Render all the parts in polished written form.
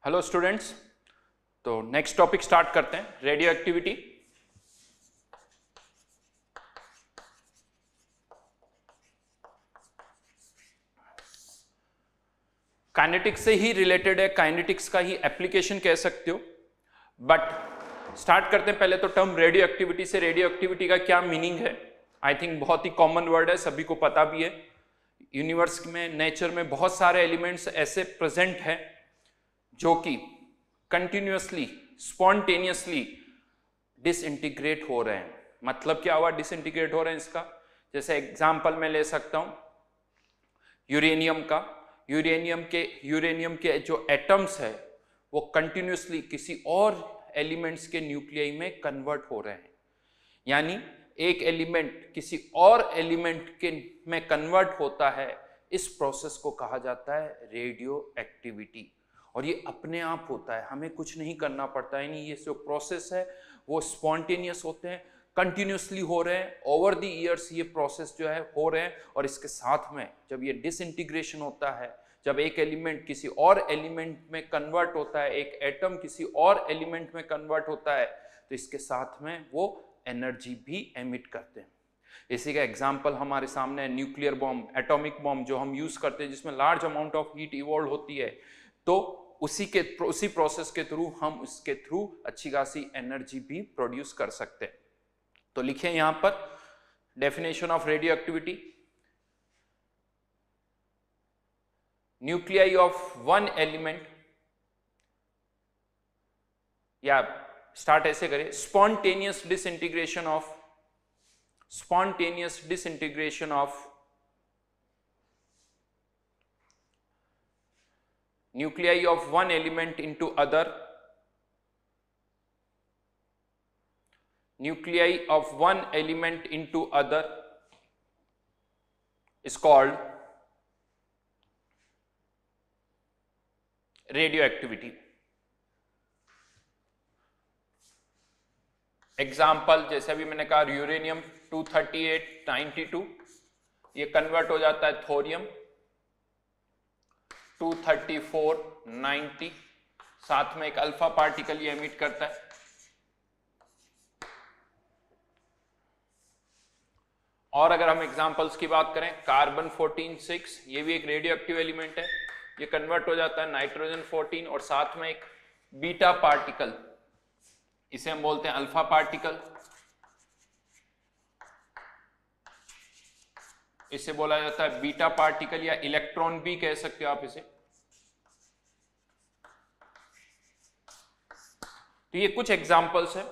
Hello students, तो next topic start करते हैं, रेडियो एक्टिविटी। काइनेटिक्स से ही रिलेटेड है, काइनेटिक्स का ही एप्लीकेशन कह सकते हो। बट स्टार्ट करते हैं पहले तो टर्म रेडियो एक्टिविटी से। रेडियो एक्टिविटी का क्या मीनिंग है? आई थिंक बहुत ही कॉमन वर्ड है, सभी को पता भी है। यूनिवर्स में, नेचर में बहुत सारे एलिमेंट्स ऐसे प्रेजेंट हैं जो कि कंटिन्यूअसली, स्पॉन्टेनियसली डिसइंटीग्रेट हो रहे हैं। मतलब क्या हुआ डिसइंटीग्रेट हो रहे हैं इसका? जैसे एग्जांपल मैं ले सकता हूं यूरेनियम का। यूरेनियम के जो एटम्स है वो कंटिन्यूअसली किसी और एलिमेंट्स के न्यूक्लियाई में कन्वर्ट हो रहे हैं। यानी एक एलिमेंट किसी और एलिमेंट के में कन्वर्ट होता है, इस प्रोसेस को कहा जाता है रेडियो एक्टिविटी। और ये अपने आप होता है, हमें कुछ नहीं करना पड़ता है। ये जो प्रोसेस है वो स्पॉन्टेनियस होते हैं, कंटिन्यूसली हो रहे हैं, ओवर द ईयर्स ये प्रोसेस जो है हो रहे हैं। और इसके साथ में जब ये डिसइंटीग्रेशन होता है, जब एक एलिमेंट किसी और एलिमेंट में कन्वर्ट होता है, एक एटम किसी और एलिमेंट में कन्वर्ट होता है, तो इसके साथ में वो एनर्जी भी एमिट करते हैं। इसी का एग्जाम्पल हमारे सामने है न्यूक्लियर बॉम्ब, एटॉमिक बॉम्ब जो हम यूज करते हैं, जिसमें large amount of heat evolve होती है। तो उसी प्रोसेस के थ्रू हम उसके थ्रू अच्छी खासी एनर्जी भी प्रोड्यूस कर सकते हैं। तो लिखिए यहां पर definition of radio activity. Nuclei of one element, या स्टार्ट ऐसे करें, spontaneous disintegration of nuclei of one element into other, nuclei of one element into other is called radioactivity. Example जैसे अभी मैंने कहा यूरेनियम 23892, ये कन्वर्ट हो जाता है थोरियम 23490, साथ में एक अल्फा पार्टिकल ये एमिट करता है। और अगर हम एग्जांपल्स की बात करें, कार्बन 14-6, ये भी एक रेडियो एक्टिव एलिमेंट है, ये कन्वर्ट हो जाता है नाइट्रोजन 14, और साथ में एक बीटा पार्टिकल, इसे हम बोलते हैं अल्फा पार्टिकल, इसे बोला जाता है बीटा पार्टिकल या इलेक्ट्रॉन भी कह सकते हो आप इसे। तो ये कुछ एग्जांपल्स है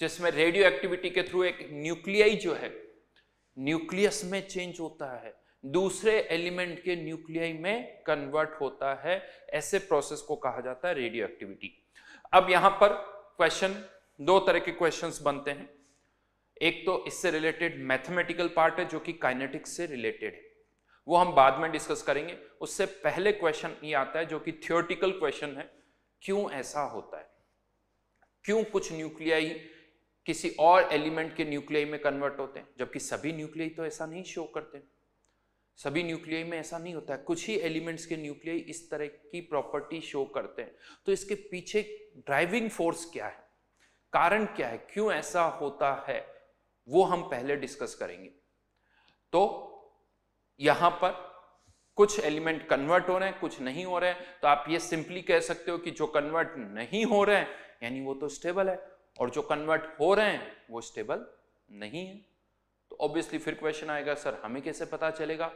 जिसमें रेडियो एक्टिविटी के थ्रू एक न्यूक्लियाई जो है न्यूक्लियस में चेंज होता है, दूसरे एलिमेंट के न्यूक्लियाई में कन्वर्ट होता है। ऐसे प्रोसेस को कहा जाता है रेडियो एक्टिविटी। अब यहां पर क्वेश्चन, दो तरह के क्वेश्चंस बनते हैं। एक तो इससे रिलेटेड मैथमेटिकल पार्ट है जो कि काइनेटिक्स से रिलेटेड है, वो हम बाद में डिस्कस करेंगे। उससे पहले क्वेश्चन ये आता है जो कि थियोरेटिकल क्वेश्चन है, क्यों ऐसा होता है, क्यों कुछ न्यूक्लियाई किसी और एलिमेंट के न्यूक्लियाई में कन्वर्ट होते हैं, जबकि सभी न्यूक्लियाई तो ऐसा नहीं शो करते। सभी न्यूक्लियाई में ऐसा नहीं होता है, कुछ ही एलिमेंट्स के न्यूक्लियाई इस तरह की प्रॉपर्टी शो करते हैं। तो इसके पीछे ड्राइविंग फोर्स क्या है, कारण क्या है, क्यों ऐसा होता है, वो हम पहले डिस्कस करेंगे। तो यहां पर कुछ एलिमेंट कन्वर्ट हो रहे हैं, कुछ नहीं हो रहे हैं। तो आप ये सिंपली कह सकते हो कि जो कन्वर्ट नहीं हो रहे हैं यानी वो तो स्टेबल है, और जो कन्वर्ट हो रहे हैं वो स्टेबल नहीं है। तो ऑब्वियसली फिर क्वेश्चन आएगा, सर हमें कैसे पता चलेगा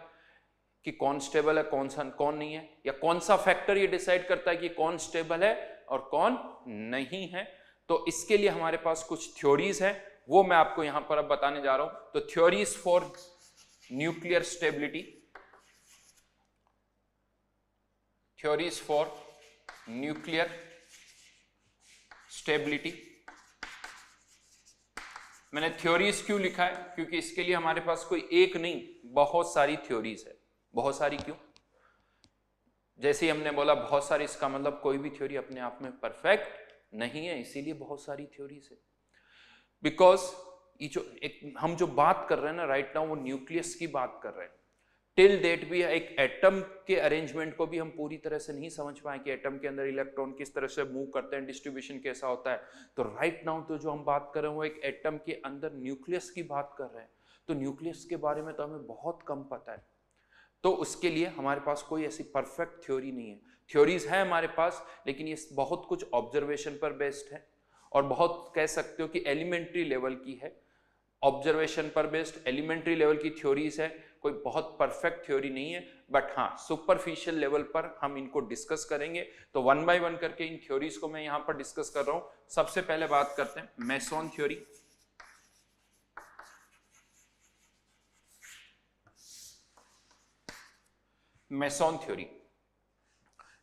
कि कौन स्टेबल है, कौन नहीं है, या कौन सा फैक्टर ये डिसाइड करता है कि कौन स्टेबल है और कौन नहीं है? तो इसके लिए हमारे पास कुछ थ्योरीज है, वो मैं आपको यहां पर अब बताने जा रहा हूं। तो theories for nuclear stability, theories for nuclear stability. मैंने थ्योरीज क्यों लिखा है? क्योंकि इसके लिए हमारे पास कोई एक नहीं, बहुत सारी थ्योरीज है। बहुत सारी क्यों? जैसे ही हमने बोला बहुत सारी, इसका मतलब कोई भी थ्योरी अपने आप में परफेक्ट नहीं है, इसीलिए बहुत सारी थ्योरीज है। बिकॉज ये जो हम जो बात कर रहे हैं ना राइट नाउ, वो न्यूक्लियस की बात कर रहे हैं। टिल डेट भी एक एटम के अरेंजमेंट को भी हम पूरी तरह से नहीं समझ पाए कि एटम के अंदर इलेक्ट्रॉन किस तरह से मूव करते हैं, डिस्ट्रीब्यूशन कैसा होता है। तो राइट नाउ तो जो हम बात कर रहे हैं वो एक एटम के अंदर न्यूक्लियस की बात कर रहे हैं। तो न्यूक्लियस के बारे में तो हमें बहुत कम पता है, तो उसके लिए हमारे पास कोई ऐसी परफेक्ट थ्योरी नहीं है। थ्योरीज है हमारे पास, लेकिन ये बहुत कुछ ऑब्जर्वेशन पर बेस्ड है और बहुत कह सकते हो कि एलिमेंट्री लेवल की है, ऑब्जर्वेशन पर बेस्ड एलिमेंट्री लेवल की थ्योरीज है, कोई बहुत परफेक्ट थ्योरी नहीं है। बट हाँ, सुपरफिशियल लेवल पर हम इनको डिस्कस करेंगे। तो वन बाय वन करके इन थ्योरीज को मैं यहां पर डिस्कस कर रहा हूं। सबसे पहले बात करते हैं मेसोन थ्योरी। मेसोन थ्योरी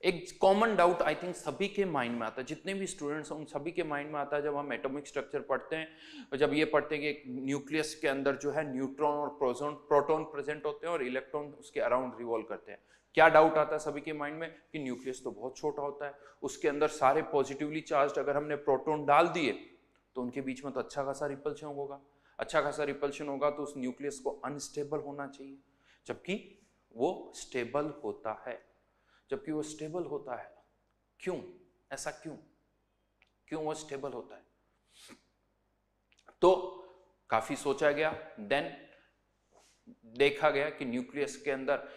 एक कॉमन डाउट आई थिंक सभी के माइंड में आता है, जितने भी स्टूडेंट्स हैं उन सभी के माइंड में आता है जब हम एटॉमिक स्ट्रक्चर पढ़ते हैं और जब ये पढ़ते हैं कि एक न्यूक्लियस के अंदर जो है न्यूट्रॉन और प्रोटॉन प्रेजेंट होते हैं और इलेक्ट्रॉन उसके अराउंड रिवॉल्व करते हैं। क्या डाउट आता है सभी के माइंड में कि न्यूक्लियस तो बहुत छोटा होता है, उसके अंदर सारे पॉजिटिवली चार्ज अगर हमने प्रोटॉन डाल दिए तो उनके बीच में तो अच्छा खासा रिपल्शन होगा, अच्छा खासा रिपल्शन होगा तो उस न्यूक्लियस को अनस्टेबल होना चाहिए, जबकि वो स्टेबल होता है। जबकि वो स्टेबल होता है, क्यों? ऐसा क्यों वो स्टेबल होता है? तो काफी सोचा गया, देन देखा गया कि न्यूक्लियस के अंदर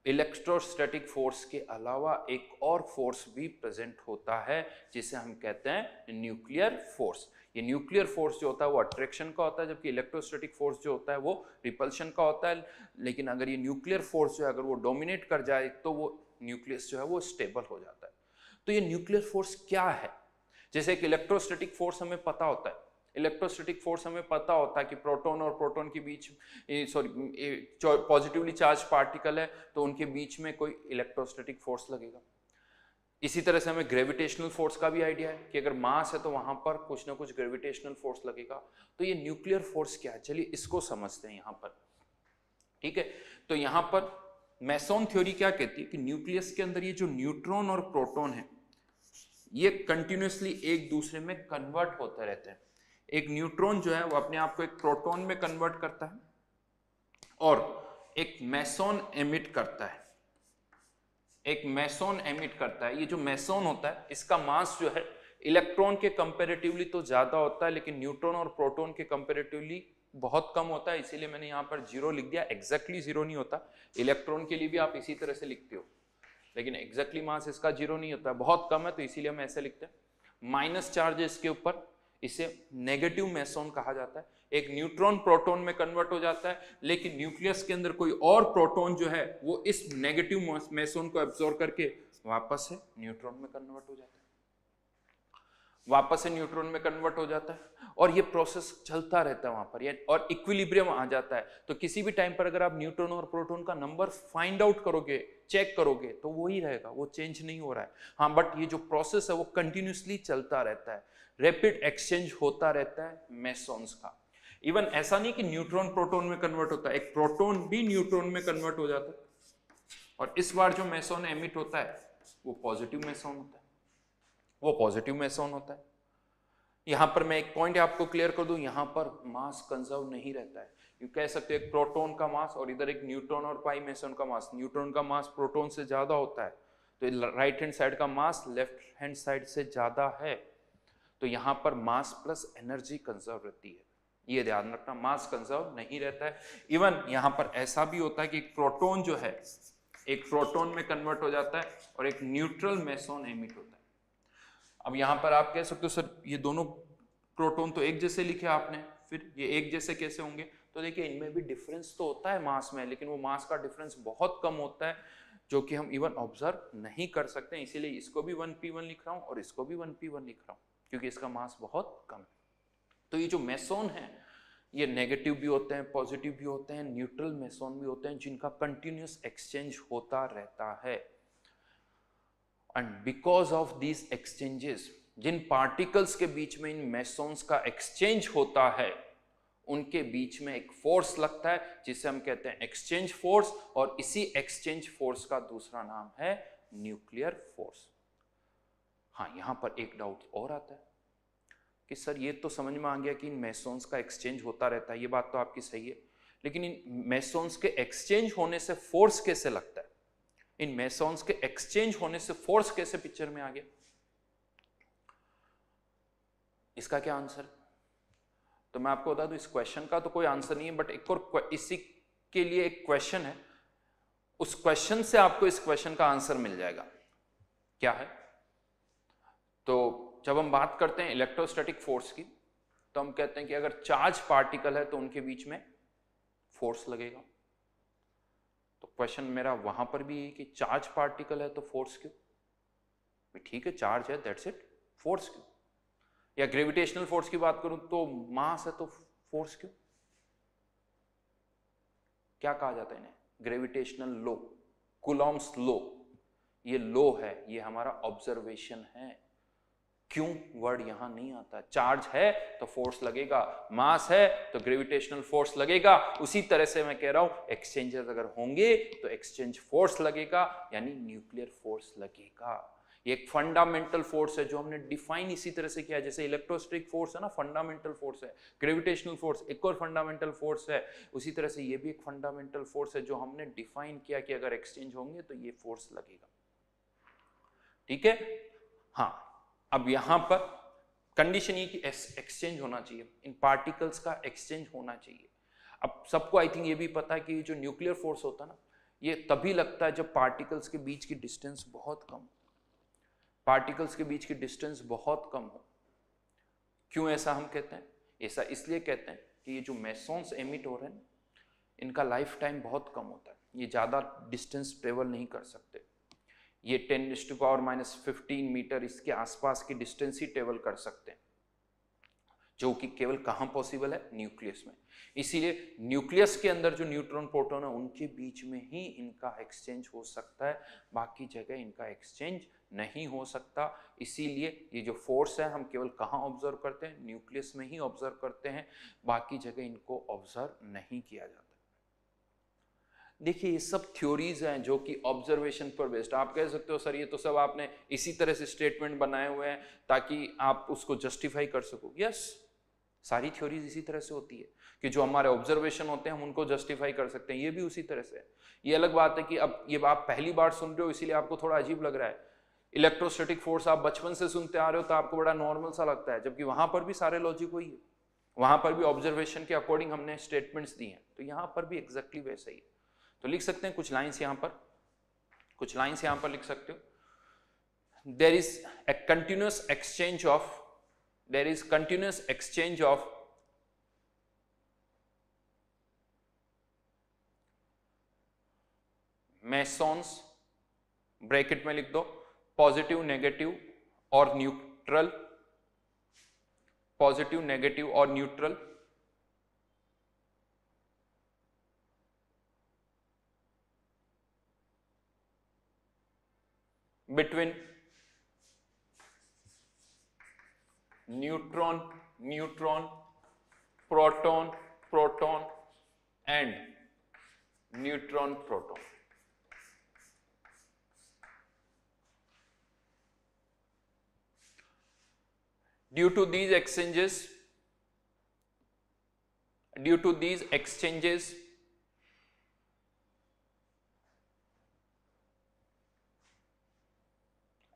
इलेक्ट्रोस्टैटिक फोर्स के अलावा एक और फोर्स भी प्रेजेंट होता है जिसे हम कहते हैं न्यूक्लियर फोर्स। ये न्यूक्लियर फोर्स जो होता है वो अट्रैक्शन का होता है, जबकि इलेक्ट्रोस्टैटिक फोर्स जो होता है वो रिपल्शन का होता है। लेकिन अगर ये न्यूक्लियर फोर्स जो है अगर वो डोमिनेट कर जाए तो वो न्यूक्लियस जो है वो स्टेबल हो जाता है। तो ये न्यूक्लियर फोर्स क्या है? जैसे एक इलेक्ट्रोस्टैटिक फोर्स हमें पता होता है, इलेक्ट्रोस्टैटिक फोर्स हमें पता होता है कि प्रोटॉन और प्रोटॉन के बीच पॉजिटिवली चार्ज पार्टिकल है तो उनके बीच में कोई इलेक्ट्रोस्टैटिक फोर्स लगेगा। इसी तरह से हमें ग्रेविटेशनल फोर्स का भी आइडिया है कि अगर मास है तो वहां पर कुछ ना कुछ ग्रेविटेशनल फोर्स लगेगा। तो ये न्यूक्लियर फोर्स क्या है, चलिए इसको समझते हैं यहां पर। ठीक है, तो यहां पर मेसोन थ्योरी क्या कहती है कि न्यूक्लियस के अंदर ये जो न्यूट्रॉन और प्रोटॉन है ये कंटिन्यूसली एक दूसरे में कन्वर्ट होते रहते हैं। एक न्यूट्रॉन जो है वो अपने आप को एक प्रोटॉन में कन्वर्ट करता है और एक मेसोन एमिट करता है, एक मेसोन एमिट करता है। ये जो मेसोन होता है इसका मास जो है इलेक्ट्रॉन के कंपैरेटिवली तो ज्यादा होता है, लेकिन न्यूट्रॉन और प्रोटॉन के कंपैरेटिवली बहुत कम होता है, इसीलिए मैंने यहाँ पर 0 लिख दिया। एग्जैक्टली 0 नहीं होता, इलेक्ट्रॉन के लिए भी आप इसी तरह से लिखते हो, लेकिन एग्जैक्टली मास इसका 0 नहीं होता, बहुत कम है, तो इसीलिए हम ऐसे लिखते हैं। माइनस चार्ज है इसके ऊपर, इसे नेगेटिव मेसोन कहा जाता है। एक न्यूट्रॉन प्रोटॉन में कन्वर्ट हो जाता है, लेकिन न्यूक्लियस के अंदर कोई और प्रोटॉन जो है वो इस नेगेटिव मेसोन को एब्जॉर्ब करके वापस से न्यूट्रॉन में कन्वर्ट हो जाता है, वापस से न्यूट्रॉन में कन्वर्ट हो जाता है और ये प्रोसेस चलता रहता है वहां पर, और इक्विलिब्रियम आ जाता है। तो किसी भी टाइम पर अगर आप न्यूट्रॉन और प्रोटॉन का नंबर फाइंड आउट करोगे, चेक करोगे, तो वो ही रहेगा, वो चेंज नहीं हो रहा है। हाँ, बट ये जो प्रोसेस है वो कंटिन्यूसली चलता रहता है, रैपिड एक्सचेंज होता रहता है मेसोन्स का। इवन ऐसा नहीं कि न्यूट्रॉन प्रोटॉन में कन्वर्ट होता है, एक प्रोटॉन भी न्यूट्रॉन में कन्वर्ट हो जाता है, और इस बार जो मेसोन एमिट होता है वो पॉजिटिव मेसोन होता है, वो पॉजिटिव मेसोन होता है। यहां पर मैं एक पॉइंट आपको क्लियर कर दूं, यहां पर मास कंजर्व नहीं रहता है। यू कह सकते हो एक प्रोटॉन का मास और इधर एक न्यूट्रॉन और पाई मेसोन का मास, न्यूट्रॉन का मास प्रोटॉन से ज्यादा होता है, तो राइट हैंड साइड का मास लेफ्ट हैंड साइड से ज्यादा है, तो यहां पर मास प्लस एनर्जी कंजर्व रहती है। ये ध्यान रखना, मास कंजर्व नहीं रहता है। इवन यहां पर ऐसा भी होता है कि एक प्रोटॉन जो है एक प्रोटॉन में कन्वर्ट हो जाता है और एक न्यूट्रल मेसोन एमिट होता है। अब यहां पर आप कह सकते हो सर ये दोनों प्रोटॉन तो एक जैसे लिखे आपने, फिर ये एक जैसे कैसे होंगे? तो देखिए इनमें भी डिफरेंस तो होता है मास में, लेकिन वो मास का डिफरेंस बहुत कम होता है जो कि हम इवन ऑब्जर्व नहीं कर सकते, इसीलिए इसको भी 1p1 लिख रहा हूं और इसको भी 1p1 लिख रहा हूं, क्योंकि इसका मास बहुत कम है। तो ये जो मेसोन है ये नेगेटिव भी होते हैं, पॉजिटिव भी होते हैं, न्यूट्रल मेसोन भी होते हैं, जिनका कंटिन्यूस एक्सचेंज होता रहता है। And because of these exchanges, जिन पार्टिकल्स के बीच में इन मेसोन्स का एक्सचेंज होता है उनके बीच में एक फोर्स लगता है जिसे हम कहते हैं एक्सचेंज फोर्स, और इसी एक्सचेंज फोर्स का दूसरा नाम है न्यूक्लियर फोर्स। हाँ, यहां पर एक डाउट और आता है कि सर ये तो समझ में आ गया कि इन मेसोन्स का एक्सचेंज होता रहता है, ये बात तो आपकी सही है, लेकिन इन मेसॉन्स के एक्सचेंज होने से फोर्स कैसे लगता है, इन मेसॉन्स के एक्सचेंज होने से फोर्स कैसे पिक्चर में आ गया, इसका क्या आंसर? तो मैं आपको बता दूं, इस क्वेश्चन का तो कोई आंसर नहीं है, बट एक और इसी के लिए एक क्वेश्चन है, उस क्वेश्चन से आपको इस क्वेश्चन का आंसर मिल जाएगा। क्या है? तो जब हम बात करते हैं इलेक्ट्रोस्टैटिक फोर्स की, तो हम कहते हैं कि अगर चार्ज पार्टिकल है तो उनके बीच में फोर्स लगेगा। तो क्वेश्चन मेरा वहां पर भी है कि चार्ज पार्टिकल है तो फोर्स क्यों? ठीक है, चार्ज है, दैट्स इट, फोर्स क्यों? या ग्रेविटेशनल फोर्स की बात करूं तो मास है तो फोर्स क्यों? क्या कहा जाता है इन्हें? Gravitational law, Coulomb's law. ये लॉ है, ये हमारा ऑब्जर्वेशन है। क्यों वर्ड यहां नहीं आता? चार्ज है तो फोर्स लगेगा, मास है तो ग्रेविटेशनल फोर्स लगेगा। उसी तरह से मैं कह रहा हूं, एक्सचेंजेस अगर होंगे तो एक्सचेंज फोर्स लगेगा, यानी न्यूक्लियर फोर्स लगेगा। ये एक फंडामेंटल फोर्स है जो हमने डिफाइन इसी तरह से किया है, जैसे इलेक्ट्रोस्टैटिक फोर्स है ना, फंडामेंटल फोर्स है, ग्रेविटेशनल फोर्स एक और फंडामेंटल फोर्स है, उसी तरह से ये भी एक फंडामेंटल फोर्स है जो हमने डिफाइन किया कि अगर एक्सचेंज होंगे तो ये फोर्स लगेगा। ठीक है? हाँ, अब यहां पर कंडीशन ये कि एक्सचेंज होना चाहिए, इन पार्टिकल्स का एक्सचेंज होना चाहिए। अब सबको आई थिंक ये भी पता है कि जो न्यूक्लियर फोर्स होता है ना, ये तभी लगता है जब पार्टिकल्स के बीच की डिस्टेंस बहुत कम, पार्टिकल्स के बीच की डिस्टेंस बहुत कम हो। क्यों ऐसा हम कहते हैं? ऐसा इसलिए कहते हैं कि ये जो मेसॉन्स एमिट हो रहे हैं, इनका लाइफ टाइम बहुत कम होता है, ये ज़्यादा डिस्टेंस ट्रेवल नहीं कर सकते। ये 10⁻⁻15 मीटर इसके आसपास की डिस्टेंस ही ट्रेवल कर सकते हैं, जो कि केवल कहाँ पॉसिबल है? न्यूक्लियस में। इसीलिए न्यूक्लियस के अंदर जो न्यूट्रॉन प्रोटॉन है उनके बीच में ही इनका एक्सचेंज हो सकता है, बाकी जगह इनका एक्सचेंज नहीं हो सकता। इसीलिए ये जो फोर्स है हम केवल कहाँ ऑब्जर्व करते हैं? न्यूक्लियस में ही ऑब्जर्व करते हैं, बाकी जगह इनको ऑब्जर्व नहीं किया जाता। देखिए, ये सब थ्योरीज हैं जो कि ऑब्जर्वेशन पर बेस्ड। आप कह सकते हो सर ये तो सब आपने इसी तरह से स्टेटमेंट बनाए हुए हैं ताकि आप उसको जस्टिफाई कर सको। यस, सारी थ्योरीज इसी तरह से होती है कि जो हमारे ऑब्जर्वेशन होते हैं हम उनको जस्टिफाई कर सकते हैं, ये भी उसी तरह से है। ये अलग बात है कि अब ये आप पहली बार सुन रहे हो इसीलिए आपको थोड़ा अजीब लग रहा है। इलेक्ट्रोस्टैटिक फोर्स आप बचपन से सुनते आ रहे हो तो आपको बड़ा नॉर्मल सा लगता है, जबकि वहां पर भी सारे लॉजिक वही है, वहां पर भी ऑब्जर्वेशन के अकॉर्डिंग हमने स्टेटमेंट्स दी हैं, तो यहां पर भी एग्जैक्टली वैसा ही है। तो लिख सकते हैं कुछ लाइंस यहां पर, कुछ लाइंस यहां पर लिख सकते हो। There is a continuous exchange of, there is continuous exchange of mesons, bracket में लिख दो, पॉजिटिव नेगेटिव और न्यूट्रल, पॉजिटिव नेगेटिव और neutral, between neutron, neutron, proton, proton and neutron, proton. Due to these exchanges,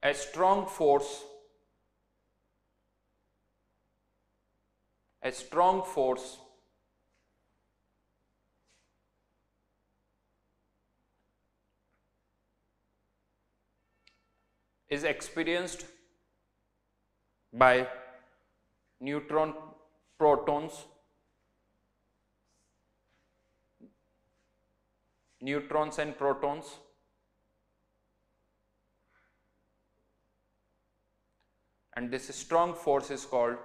a strong force is experienced by neutron protons, neutrons and protons, and this strong force is called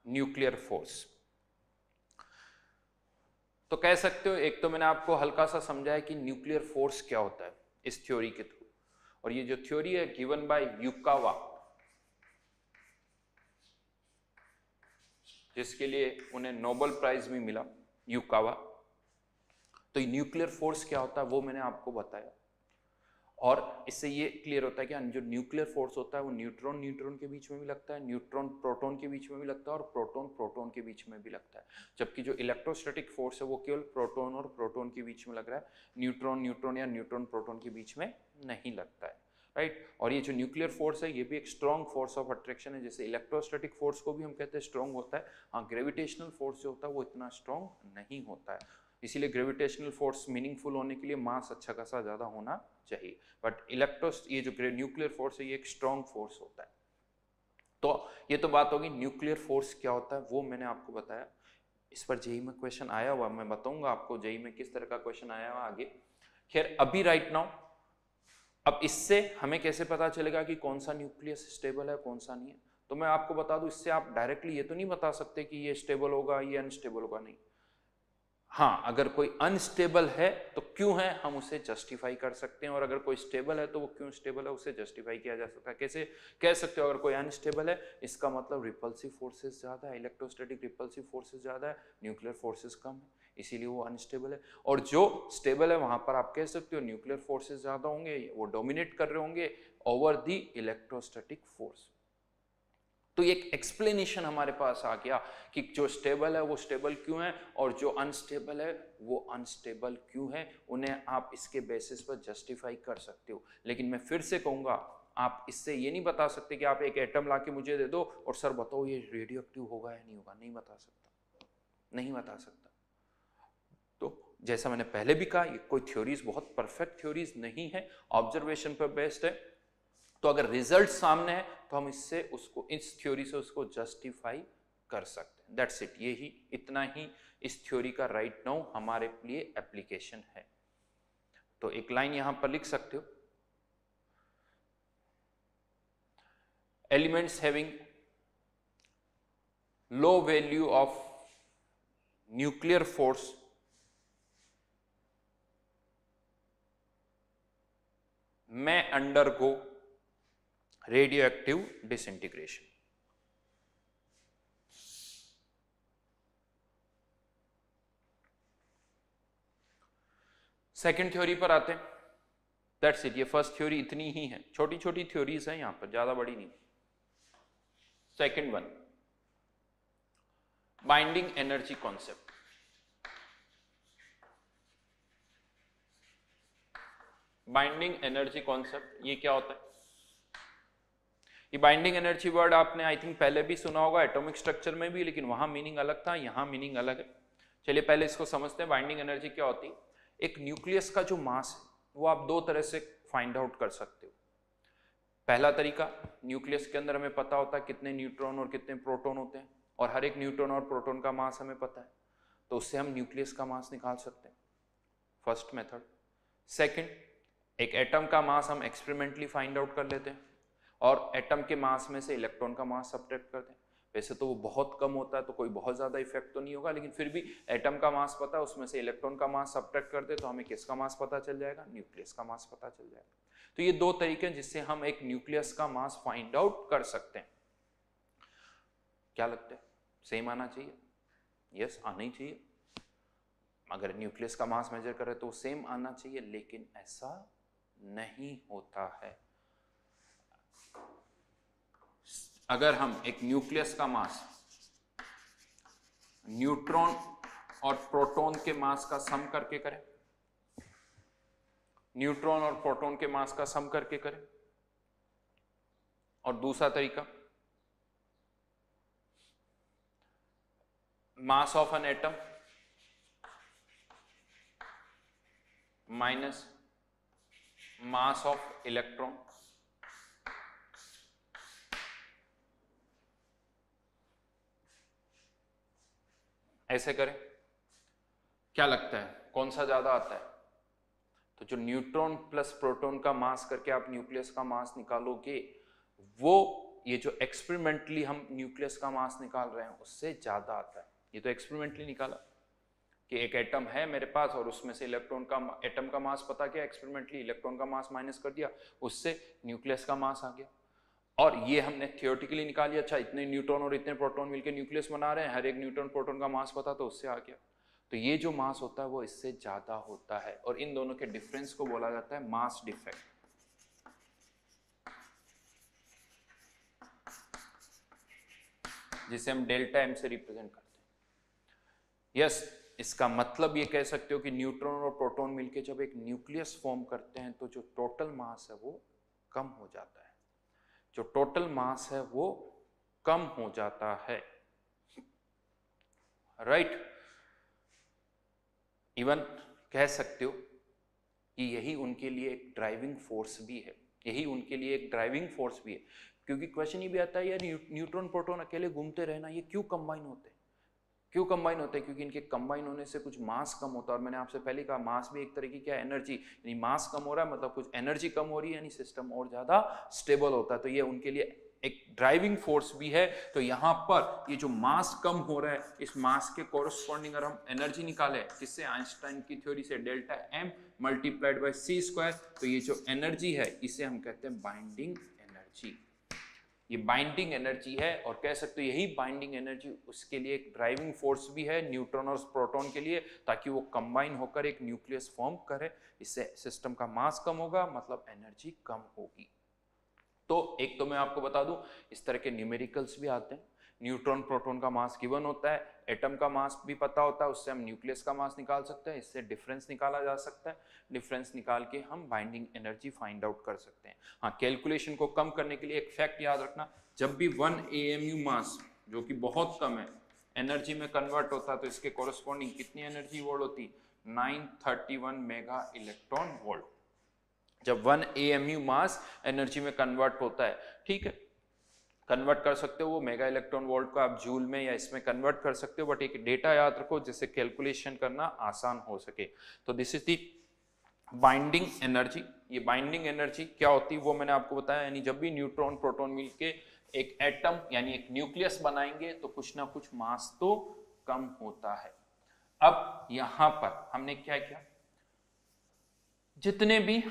nuclear force. तो कह सकते हो, एक तो मैंने आपको हल्का सा समझाया कि न्यूक्लियर फोर्स क्या होता है इस थ्योरी के थ्रू, और ये जो थ्योरी है गिवन बाय युकावा, जिसके लिए उन्हें नोबेल प्राइज भी मिला, युकावा। तो न्यूक्लियर फोर्स क्या होता है वो मैंने आपको बताया। और इससे ये क्लियर होता है कि जो न्यूक्लियर फोर्स होता है वो न्यूट्रॉन न्यूट्रॉन के बीच में भी लगता है, न्यूट्रॉन प्रोटॉन के बीच में भी लगता है और प्रोटॉन प्रोटॉन के बीच में भी लगता है। जबकि जो इलेक्ट्रोस्टैटिक फोर्स है वो केवल प्रोटॉन और प्रोटॉन के बीच में लग रहा है, न्यूट्रॉन न्यूट्रॉन या न्यूट्रॉन प्रोटॉन के बीच में नहीं लगता है, राइट। और ये जो न्यूक्लियर फोर्स है ये भी एक स्ट्रॉन्ग फोर्स ऑफ अट्रैक्शन है। जैसे इलेक्ट्रोस्टैटिक फोर्स को भी हम कहते हैं स्ट्रॉन्ग होता है, हाँ ग्रेविटेशनल फोर्स जो होता है वो इतना स्ट्रॉन्ग नहीं होता है। इसीलिए ग्रेविटेशनल फोर्स मीनिंगफुल होने के लिए मास अच्छा खासा ज़्यादा होना चाहिए, बट ये जो न्यूक्लियर फोर्स है ये एक स्ट्रॉन्ग फोर्स होता है। तो ये तो बात होगी न्यूक्लियर फोर्स क्या होता है, वो मैंने आपको बताया। इस पर जेई में क्वेश्चन आया हुआ, मैं बताऊंगा आपको जेई में किस तरह का क्वेश्चन आया हुआ आगे। खैर अभी राइट नाउ, अब इससे हमें कैसे पता चलेगा कि कौन सा न्यूक्लियस स्टेबल है कौन सा नहीं है? तो मैं आपको बता दूं, इससे आप डायरेक्टली ये तो नहीं बता सकते कि ये स्टेबल होगा ये अनस्टेबल होगा, नहीं। हाँ, अगर कोई अनस्टेबल है तो क्यों है हम उसे जस्टिफाई कर सकते हैं, और अगर कोई स्टेबल है तो वो क्यों स्टेबल है उसे जस्टिफाई किया जा सकता है। कैसे कह सकते हो? अगर कोई अनस्टेबल है इसका मतलब रिपल्सिव फोर्सेस ज़्यादा है, इलेक्ट्रोस्टैटिक रिपल्सिव फोर्सेस ज़्यादा है, न्यूक्लियर फोर्सेस कम है, इसीलिए वो अनस्टेबल है। और जो स्टेबल है वहां पर आप कह सकते हो न्यूक्लियर फोर्सेस ज़्यादा होंगे, वो डोमिनेट कर रहे होंगे ओवर द इलेक्ट्रोस्टैटिक फोर्स। तो एक एक्सप्लेनेशन हमारे पास आ गया कि जो स्टेबल है वो स्टेबल क्यों है और जो अनस्टेबल है वो अनस्टेबल क्यों है, उन्हें आप इसके बेसिस पर जस्टिफाई कर सकते हो। लेकिन मैं फिर से कहूंगा, आप इससे ये नहीं बता सकते कि आप एक एटम लाके मुझे दे दो और सर बताओ ये रेडियो एक्टिव होगा या नहीं होगा, नहीं बता सकता, नहीं बता सकता। तो जैसा मैंने पहले भी कहा, ये कोई थ्योरीज बहुत परफेक्ट थ्योरीज नहीं है, ऑब्जर्वेशन पर बेस्ड है। तो अगर रिजल्ट सामने है तो हम इससे उसको, इस थ्योरी से उसको जस्टिफाई कर सकते हैं। दैट्स इट, ये ही इतना ही इस थ्योरी का राइट नाउ हमारे लिए एप्लीकेशन है। तो एक लाइन यहां पर लिख सकते हो, elements having low value of nuclear force may undergo radioactive disintegration। Second theory पर आते हैं। दैट्स इट, ये फर्स्ट थ्योरी इतनी ही है, छोटी छोटी थ्योरीज हैं यहां पर, ज्यादा बड़ी नहीं। Second one, binding energy concept. Binding energy concept ये क्या होता है? ये बाइंडिंग एनर्जी वर्ड आपने आई थिंक पहले भी सुना होगा, एटॉमिक स्ट्रक्चर में भी, लेकिन वहां मीनिंग अलग था, यहां मीनिंग अलग है। चलिए पहले इसको समझते हैं, बाइंडिंग एनर्जी क्या होती है। एक न्यूक्लियस का जो मास है वो आप दो तरह से फाइंड आउट कर सकते हो। पहला तरीका, न्यूक्लियस के अंदर हमें पता होता है कितने न्यूट्रॉन और कितने प्रोटॉन होते हैं, और हर एक न्यूट्रॉन और प्रोटॉन का मास हमें पता है, तो उससे हम न्यूक्लियस का मास निकाल सकते हैं, फर्स्ट मेथड। सेकेंड, एक एटम का मास हम एक्सपेरिमेंटली फाइंड आउट कर लेते हैं और एटम के मास में से इलेक्ट्रॉन का मास सब्ट्रैक्ट करते हैं। वैसे तो वो बहुत कम होता है तो कोई बहुत ज़्यादा इफेक्ट तो नहीं होगा, लेकिन फिर भी एटम का मास पता है, उसमें से इलेक्ट्रॉन का मास सब्ट्रैक्ट करते तो हमें किसका मास पता चल जाएगा? न्यूक्लियस का मास पता चल जाएगा। तो ये दो तरीके हैं जिससे हम एक न्यूक्लियस का मास फाइंड आउट कर सकते हैं। क्या लगता है, सेम आना चाहिए? यस, आना ही चाहिए। अगर न्यूक्लियस का मास मेजर करें तो सेम आना चाहिए, लेकिन ऐसा नहीं होता है। अगर हम एक न्यूक्लियस का मास न्यूट्रॉन और प्रोटॉन के मास का सम करके करें, न्यूट्रॉन और प्रोटॉन के मास का सम करके करें, और दूसरा तरीका, mass of an atom minus mass of electron, ऐसे करें, क्या लगता है कौन सा ज्यादा आता है? तो जो न्यूट्रॉन प्लस प्रोटॉन का मास करके आप न्यूक्लियस का मास निकालोगे, वो ये जो एक्सपेरिमेंटली हम न्यूक्लियस का मास निकाल रहे हैं उससे ज्यादा आता है। ये तो एक्सपेरिमेंटली निकाला कि एक एटम है मेरे पास और उसमें से इलेक्ट्रॉन का, एटम का मास पता किया एक्सपेरिमेंटली, इलेक्ट्रॉन का मास माइनस कर दिया, उससे न्यूक्लियस का मास आ गया। और ये हमने थियोरेटिकली निकाल लिया, अच्छा इतने न्यूट्रॉन और इतने प्रोटॉन मिलकर न्यूक्लियस बना रहे हैं, हर एक न्यूट्रॉन प्रोटॉन का मास पता तो उससे आ गया। तो ये जो मास होता है वो इससे ज्यादा होता है, और इन दोनों के डिफरेंस को बोला जाता है मास डिफेक्ट। जिसे हम डेल्टा एम से रिप्रेजेंट करते हैं। यस, इसका मतलब ये कह सकते हो कि न्यूट्रॉन और प्रोटॉन मिलके जब एक न्यूक्लियस फॉर्म करते हैं तो जो टोटल मास है वो कम हो जाता है, जो टोटल मास है वो कम हो जाता है, राइट। इवन कह सकते हो कि यही उनके लिए एक ड्राइविंग फोर्स भी है, यही उनके लिए एक ड्राइविंग फोर्स भी है। क्योंकि क्वेश्चन ये भी आता है यार न्यूट्रॉन प्रोटॉन अकेले घूमते रहना, ये क्यों कंबाइन होते हैं, क्यों कंबाइन होते हैं? क्योंकि इनके कंबाइन होने से कुछ मास कम होता है। और मैंने आपसे पहले कहा मास भी एक तरह की क्या एनर्जी, यानी मास कम हो रहा है मतलब कुछ एनर्जी कम हो रही है, यानी सिस्टम और ज्यादा स्टेबल होता है। तो ये उनके लिए एक ड्राइविंग फोर्स भी है। तो यहाँ पर ये जो मास कम हो रहा है, इस मास के कोरस्पॉन्डिंग अगर हम एनर्जी निकालें किससे, आइंस्टाइन की थ्योरी से, delta M multiplied by C square, तो ये जो एनर्जी है इसे हम कहते हैं बाइंडिंग एनर्जी। ये बाइंडिंग एनर्जी है और कह सकते हो यही बाइंडिंग एनर्जी उसके लिए एक ड्राइविंग फोर्स भी है न्यूट्रॉन और प्रोटॉन के लिए, ताकि वो कंबाइन होकर एक न्यूक्लियस फॉर्म करे। इससे सिस्टम का मास कम होगा, मतलब एनर्जी कम होगी। तो एक तो मैं आपको बता दूं, इस तरह के न्यूमेरिकल्स भी आते हैं। न्यूट्रॉन प्रोटॉन का मास गिवन होता है, एटम का मास भी पता होता है, उससे हम न्यूक्लियस का मास निकाल सकते हैं, इससे डिफरेंस निकाला जा सकता है। डिफरेंस निकाल के हम बाइंडिंग एनर्जी फाइंड आउट कर सकते हैं। हाँ, कैलकुलेशन को कम करने के लिए एक फैक्ट याद रखना, जब भी 1 AMU मास जो कि बहुत कम है एनर्जी में कन्वर्ट होता है तो इसके कोरस्पॉन्डिंग कितनी एनर्जी वोल्ट होती, 931 मेगा इलेक्ट्रॉन वोल्ट। जब 1 AMU मास एनर्जी में कन्वर्ट होता है, ठीक है, कन्वर्ट कर सकते हो वो मेगा इलेक्ट्रॉन वोल्ट को आप जूल में या इसमें कन्वर्ट कर सकते हो, बट एक डेटा याद रखो जिससे कैलकुलेशन करना आसान हो सके। तो this is the binding energy. ये बाइंडिंग एनर्जी क्या होती है वो मैंने आपको बताया, यानी जब भी न्यूट्रॉन प्रोटॉन मिलके एक एटम यानी एक न्यूक्लियस बनाएंगे तो कुछ ना कुछ मास तो कम होता है। अब यहां पर हमने क्या किया, जितने भी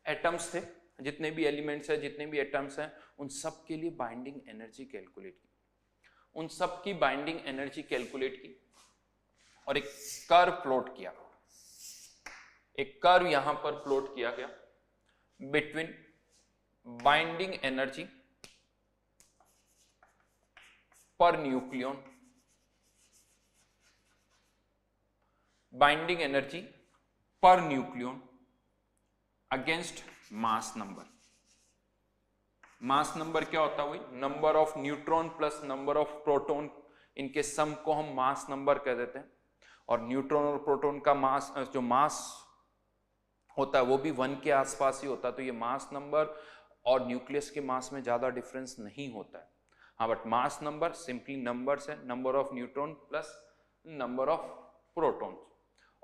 एटम्स थे, जितने भी एलिमेंट्स हैं, जितने भी एटम्स हैं, उन सब के लिए बाइंडिंग एनर्जी कैलकुलेट की, उन सब की बाइंडिंग एनर्जी कैलकुलेट की और एक कर्व प्लॉट किया। एक कर्व यहां पर प्लॉट किया गया between binding energy per nucleon, binding energy per nucleon against mass number. Mass number क्या होता है, वही number of neutron plus number of proton, इनके सम को हम मास नंबर कह देते हैं। और न्यूट्रॉन और प्रोटॉन का मास, जो मास होता है वो भी 1 के आसपास ही होता है। तो ये मास नंबर और न्यूक्लियस के मास में ज्यादा डिफरेंस नहीं होता है। हाँ, but mass number simply numbers है, number of neutron plus number of proton.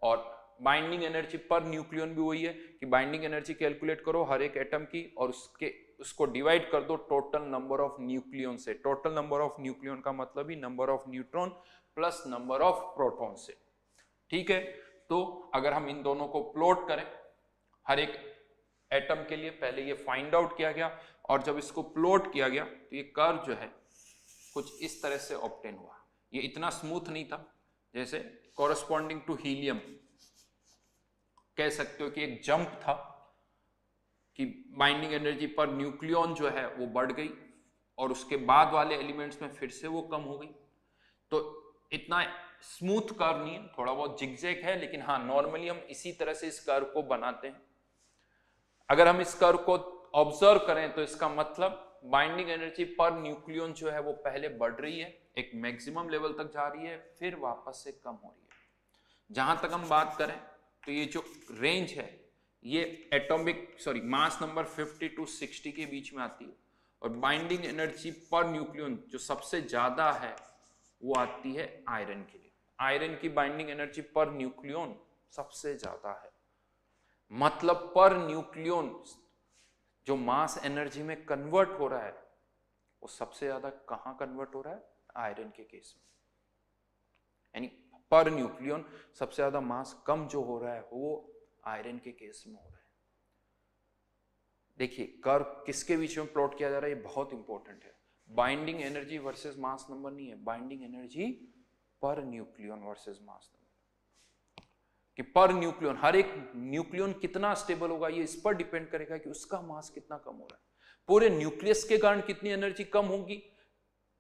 और बाइंडिंग एनर्जी पर न्यूक्लियन भी वही है कि बाइंडिंग एनर्जी कैलकुलेट करो हर एक एटम की और उसको डिवाइड कर दो टोटल नंबर ऑफ न्यूक्लियन से। टोटल नंबर ऑफ न्यूक्लियन का मतलब ही number of neutron plus number of proton से, ठीक है। तो अगर हम इन दोनों को प्लॉट करें हर एक एटम के लिए, पहले ये फाइंड आउट किया गया और जब इसको प्लॉट किया गया तो ये कर्व जो है कुछ इस तरह से ऑब्टेन हुआ। ये इतना स्मूथ नहीं था, जैसे कॉरस्पॉन्डिंग टू हीलियम कह सकते हो कि एक जंप था कि बाइंडिंग एनर्जी पर न्यूक्लियन जो है वो बढ़ गई और उसके बाद वाले एलिमेंट्स में फिर से वो कम हो गई। तो इतना स्मूथ कर्व नहीं है, थोड़ा बहुत जिगजैग है, लेकिन हाँ नॉर्मली हम इसी तरह से इस कर्व को बनाते हैं। अगर हम इस कर्व को ऑब्जर्व करें तो इसका मतलब बाइंडिंग एनर्जी पर न्यूक्लियन जो है वो पहले बढ़ रही है, एक मैक्सिमम लेवल तक जा रही है, फिर वापस से कम हो रही है। जहां तक हम बात करें तो ये जो रेंज है ये मास नंबर 50 to 60 के बीच में आती है। और बाइंडिंग एनर्जी पर न्यूक्लियन जो सबसे ज्यादा है वो आती है आयरन के लिए। आयरन की बाइंडिंग एनर्जी पर न्यूक्लियन सबसे ज्यादा है, मतलब पर न्यूक्लियन जो मास एनर्जी में कन्वर्ट हो रहा है वो सबसे ज्यादा कहां कन्वर्ट हो रहा है, आयरन के केस में। यानी पर न्यूक्लियन सबसे ज्यादा मास कम जो हो रहा है वो आयरन के केस में हो रहा है। देखिए कर्व किसके बीच में प्लॉट किया जा रहा है, ये बहुत इंपॉर्टेंट है। Binding energy versus mass number नहीं है, binding energy per nucleon versus mass number. कि पर न्यूक्लियन हर एक न्यूक्लियन कितना स्टेबल होगा ये इस पर डिपेंड करेगा कि उसका मास कितना कम हो रहा है। पूरे न्यूक्लियस के कारण कितनी एनर्जी कम होगी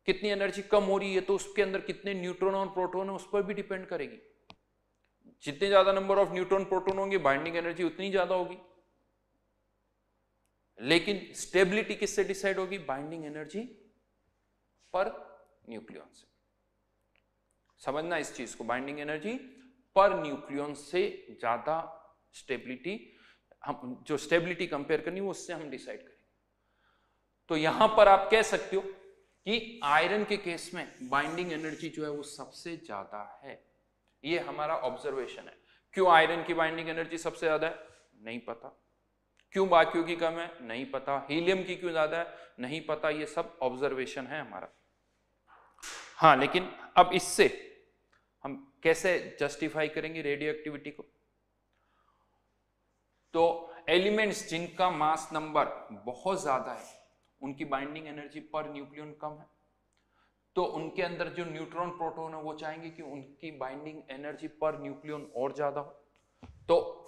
कितनी एनर्जी कम हो रही है तो उसके अंदर कितने न्यूट्रॉन और प्रोटॉन है उस पर भी डिपेंड करेगी। जितने ज्यादा नंबर ऑफ न्यूट्रॉन प्रोटॉन होंगे बाइंडिंग एनर्जी उतनी ज्यादा होगी। लेकिन स्टेबिलिटी किससे डिसाइड होगी? बाइंडिंग एनर्जी पर न्यूक्लियॉन से। समझना इस चीज को, बाइंडिंग एनर्जी पर न्यूक्लियॉन से ज्यादा स्टेबिलिटी, हम जो स्टेबिलिटी कंपेयर करनी वो उससे हम डिसाइड करेंगे। तो यहां पर आप कह सकते हो कि आयरन के केस में बाइंडिंग एनर्जी जो है वो सबसे ज्यादा है। ये हमारा ऑब्जर्वेशन है। क्यों आयरन की बाइंडिंग एनर्जी सबसे ज्यादा है? नहीं पता। क्यों बाकियों की कम है? नहीं पता। हीलियम की क्यों ज्यादा है? नहीं पता। ये सब ऑब्जर्वेशन है हमारा। हाँ, लेकिन अब इससे हम कैसे जस्टिफाई करेंगे रेडियो एक्टिविटी को? तो एलिमेंट्स जिनका मास नंबर बहुत ज्यादा है उनकी बाइंडिंग एनर्जी पर न्यूक्लियन कम है, तो उनके अंदर जो न्यूट्रॉन प्रोटॉन है वो चाहेंगे कि उनकी बाइंडिंग एनर्जी पर न्यूक्लियन और ज्यादा हो। तो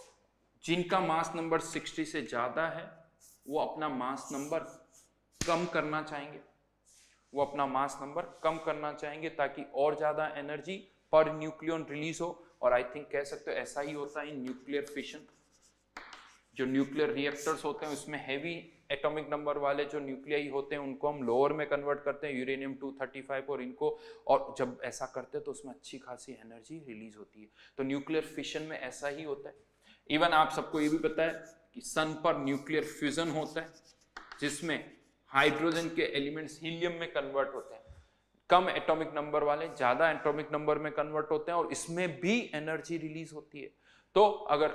जिनका मास नंबर 60 से ज्यादा है वो अपना मास नंबर कम करना चाहेंगे, वो अपना मास नंबर कम करना चाहेंगे ताकि और ज्यादा एनर्जी पर न्यूक्लियन रिलीज हो। और आई थिंक कह सकते हो ऐसा ही होता है इन न्यूक्लियर फिशन। जो न्यूक्लियर रिएक्टर्स होते हैं उसमें हैवी एटॉमिक नंबर वाले जो न्यूक्लियाई होते हैं उनको हम लोअर में कन्वर्ट करते हैं, यूरेनियम 235 और इनको, और जब ऐसा करते हैं तो उसमें अच्छी खासी एनर्जी रिलीज होती है। तो न्यूक्लियर फिशन में ऐसा ही होता है। इवन आप सबको ये भी पता है कि सन पर न्यूक्लियर फ्यूजन होता है जिसमें हाइड्रोजन के एलिमेंट्स हीलियम में कन्वर्ट होते हैं। कम एटॉमिक नंबर वाले ज्यादा एटॉमिक नंबर में कन्वर्ट होते हैं और इसमें भी एनर्जी रिलीज होती है। तो अगर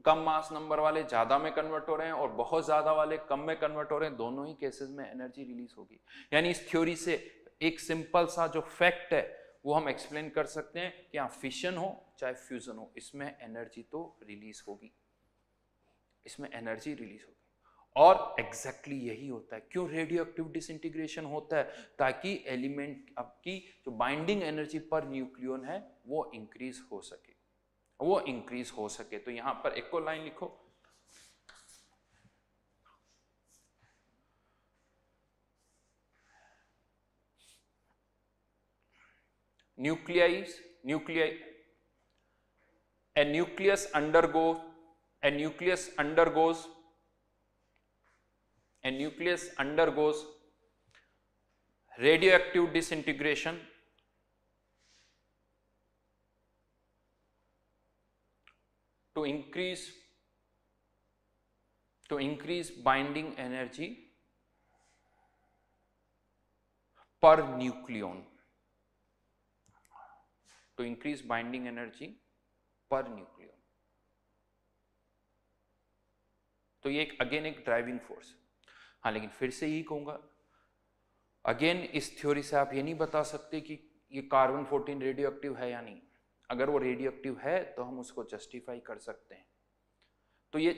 कम मास नंबर वाले ज्यादा में कन्वर्ट हो रहे हैं और बहुत ज्यादा वाले कम में कन्वर्ट हो रहे हैं, दोनों ही केसेस में एनर्जी रिलीज होगी। यानी इस थ्योरी से एक सिंपल सा जो फैक्ट है वो हम एक्सप्लेन कर सकते हैं कि यहाँ फिशन हो चाहे फ्यूजन हो, इसमें एनर्जी तो रिलीज होगी, इसमें एनर्जी रिलीज होगी। और एग्जैक्टली यही होता है। क्यों रेडियो एक्टिव डिसइंटीग्रेशन होता है? ताकि एलिमेंट आपकी जो बाइंडिंग एनर्जी पर न्यूक्लियन है वो इंक्रीज हो सके, वो इंक्रीज हो सके। तो यहां पर एक और लाइन लिखो, nuclei a nucleus undergoes radioactive disintegration to increase binding energy per nucleon, to increase binding energy per nucleon। तो ये अगेन एक ड्राइविंग फोर्स। हाँ, लेकिन फिर से यही कहूंगा, अगेन इस थ्योरी से आप ये नहीं बता सकते कि ये कार्बन 14 रेडियो एक्टिव है या नहीं। अगर वो रेडियो एक्टिव है तो हम उसको जस्टिफाई कर सकते हैं। तो ये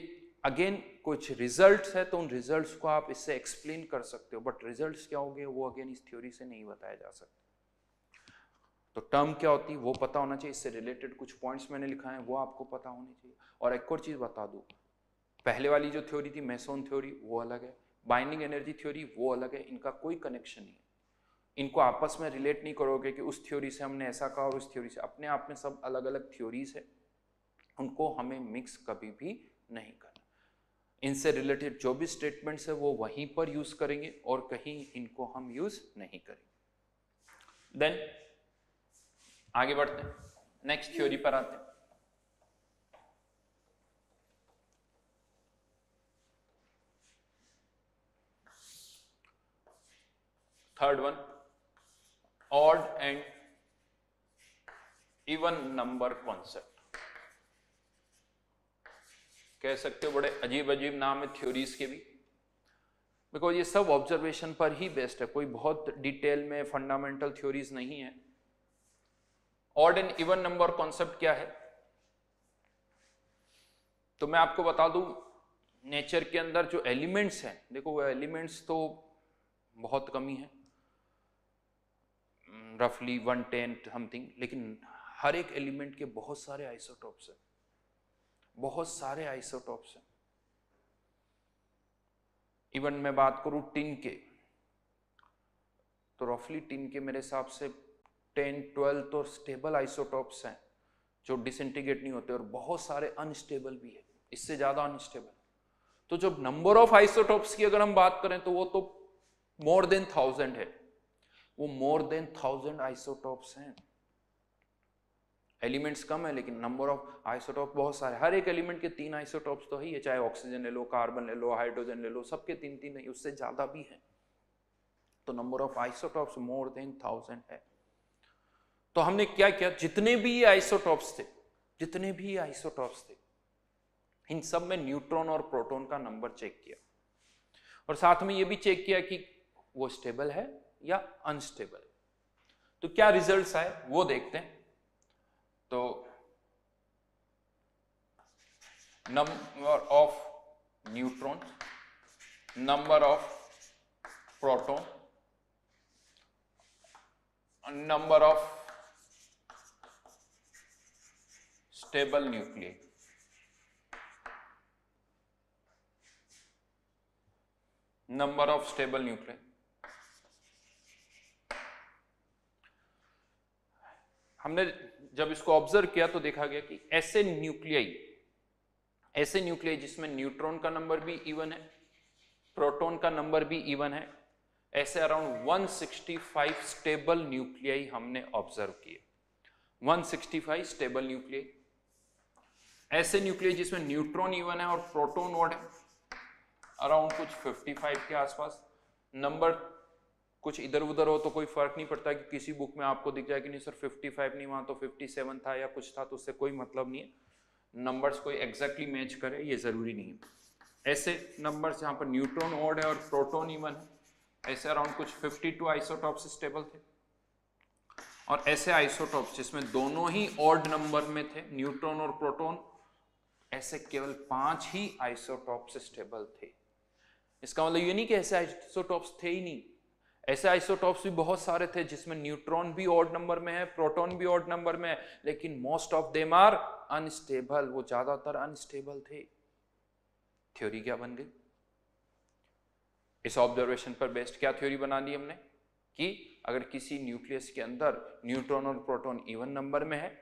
अगेन कुछ रिजल्ट्स है तो उन रिजल्ट्स को आप इससे एक्सप्लेन कर सकते हो, बट रिजल्ट्स क्या होंगे वो अगेन इस थ्योरी से नहीं बताया जा सकता। तो टर्म क्या होती है वो पता होना चाहिए, इससे रिलेटेड कुछ पॉइंट्स मैंने लिखा है वो आपको पता होने चाहिए। और एक और चीज बता दूं, पहले वाली जो थ्योरी थी मेसोन थ्योरी वो अलग है, बाइंडिंग एनर्जी थ्योरी वो अलग है, इनका कोई कनेक्शन नहीं है। इनको आपस में रिलेट नहीं करोगे कि उस थ्योरी से हमने ऐसा कहा और उस थ्योरी से, अपने आप में सब अलग अलग थ्योरीज है, उनको हमें मिक्स कभी भी नहीं करना। इनसे रिलेटेड जो भी स्टेटमेंट्स है वो वहीं पर यूज करेंगे और कहीं इनको हम यूज नहीं करेंगे। देन आगे बढ़ते हैं, नेक्स्ट थ्योरी पर आते हैं। Third one, odd and even number concept. कह सकते हो बड़े अजीब अजीब नाम है थ्योरीज के भी, बिकॉज ये सब ऑब्जर्वेशन पर ही बेस्ड है, कोई बहुत डिटेल में फंडामेंटल थ्योरीज नहीं है। Odd and even number concept क्या है? तो मैं आपको बता दूं, नेचर के अंदर जो एलिमेंट्स हैं, देखो वो एलिमेंट्स तो बहुत कम ही है, रफली 1/10 समथिंग, लेकिन हर एक एलिमेंट के बहुत सारे आइसोटॉप्स हैं, बहुत सारे आइसोटॉप्स हैं। इवन मैं बात करूं टिन के, तो रफली टिन के मेरे हिसाब से 10-12 तो स्टेबल आइसोटॉप्स हैं जो डिसइंटीग्रेट नहीं होते, और बहुत सारे अनस्टेबल भी है, इससे ज्यादा अनस्टेबल। तो जब नंबर ऑफ आइसोटॉप्स की अगर हम बात करें तो वो तो मोर देन 1000 है, वो मोर देन 1000 आइसोटॉप्स हैं। एलिमेंट्स कम है लेकिन नंबर ऑफ आइसोटॉप बहुत सारे, हर एक एलिमेंट के 3 आइसोटॉप्स तो ही है, चाहे ऑक्सीजन ले लो, कार्बन ले लो, हाइड्रोजन ले लो, सबके 3-3 नहीं, उससे ज्यादा भी है। तो number of isotopes more than 1000 है। तो हमने क्या किया, जितने भी आइसोटॉप्स थे, इन सब में न्यूट्रॉन और प्रोटॉन का नंबर चेक किया, और साथ में ये भी चेक किया कि वो स्टेबल है या अनस्टेबल है। तो क्या रिजल्ट्स आए वो देखते हैं। तो number of neutron, number of proton, number of stable nucleus, number of stable nucleus. हमने जब इसको ऑब्जर्व किया तो देखा गया कि ऐसे न्यूक्लियाई जिसमें न्यूट्रॉन का नंबर भी इवन है, प्रोटॉन का नंबर भी इवन है, ऐसे अराउंड 165 स्टेबल न्यूक्लियाई हमने ऑब्जर्व किए। 165 स्टेबल न्यूक्लियाई, ऐसे न्यूक्लियाई जिसमें न्यूट्रॉन इवन है और प्रोटॉन ऑड है, अराउंड कुछ 55 के आसपास। नंबर कुछ इधर उधर हो तो कोई फर्क नहीं पड़ता कि किसी बुक में आपको दिख जाए कि नहीं सर 55 नहीं, वहां तो 57 था या कुछ था, तो उससे कोई मतलब नहीं है। नंबर्स कोई एग्जैक्टली मैच करे ये जरूरी नहीं है। ऐसे नंबर्स जहां पर न्यूट्रॉन ऑड है और प्रोटॉन इवन है, ऐसे अराउंड कुछ 52 आइसोटॉप्स स्टेबल थे। और ऐसे आइसोटॉप्स जिसमें दोनों ही ऑड नंबर में थे, न्यूट्रॉन और प्रोटॉन, ऐसे केवल 5 ही आइसोटॉप्स स्टेबल थे। इसका मतलब ये नहीं कि ऐसे आइसोटॉप्स थे ही नहीं, ऐसे आइसोटॉप्स भी बहुत सारे थे जिसमें न्यूट्रॉन भी ऑड नंबर में है, प्रोटॉन भी ऑड नंबर में है, लेकिन most of them are unstable, वो ज्यादातर अनस्टेबल थे। थ्योरी क्या बन गई? इस ऑब्जर्वेशन पर बेस्ड क्या थ्योरी बना दी हमने कि अगर किसी न्यूक्लियस के अंदर न्यूट्रॉन और प्रोटॉन इवन नंबर में है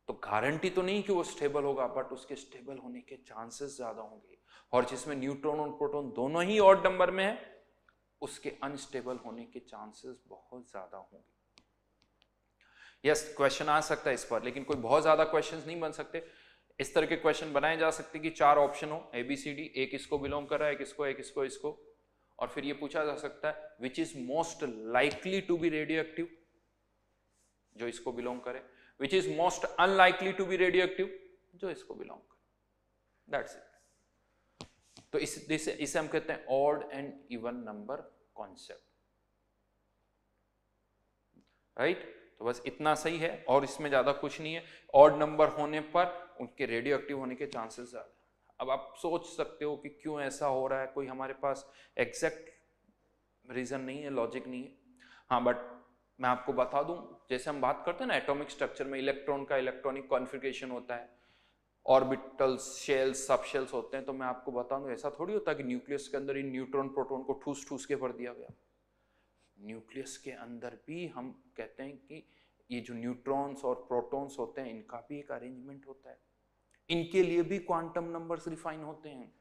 तो गारंटी तो नहीं कि वो स्टेबल होगा, बट उसके स्टेबल होने के चांसेस ज्यादा होंगे। और जिसमें न्यूट्रॉन और प्रोटॉन दोनों ही ऑड नंबर में है, उसके अनस्टेबल होने के चांसेस बहुत ज्यादा होंगे। यस, क्वेश्चन आ सकता है इस पर, लेकिन कोई बहुत ज्यादा क्वेश्चंस नहीं बन सकते। इस तरह के क्वेश्चन बनाए जा सकते कि 4 ऑप्शन हो, ABCD, एक इसको बिलोंग कर रहा है, एक इसको, एक इसको, इसको, और फिर ये पूछा जा सकता है which is most likely to be radio active, जो इसको बिलोंग करे, which is most unlikely to be radio active, जो इसको बिलोंग करे। That's it. तो इसे हम कहते हैं odd and even number concept, right. तो बस इतना सही है और इसमें ज्यादा कुछ नहीं है। ऑड नंबर होने पर उनके रेडियो एक्टिव होने के चांसेस ज्यादा। अब आप सोच सकते हो कि क्यों ऐसा हो रहा है, कोई हमारे पास एग्जैक्ट रीजन नहीं है, लॉजिक नहीं है। हाँ, बट मैं आपको बता दूं, जैसे हम बात करते हैं ना एटॉमिक स्ट्रक्चर में इलेक्ट्रॉन का इलेक्ट्रॉनिक कॉन्फ़िगरेशन होता है, ऑर्बिटल्स, शेल्स, सब शेल्स होते हैं, तो मैं आपको बता दूं ऐसा थोड़ी होता कि न्यूक्लियस के अंदर इन न्यूट्रॉन प्रोटॉन को ठूस ठूस के भर दिया गया। न्यूक्लियस के अंदर भी हम कहते हैं कि ये जो न्यूट्रॉन्स और प्रोटॉन्स होते हैं इनका भी एक अरेंजमेंट होता है, इनके लिए भी क्वांटम नंबर्स रिफाइन होते हैं,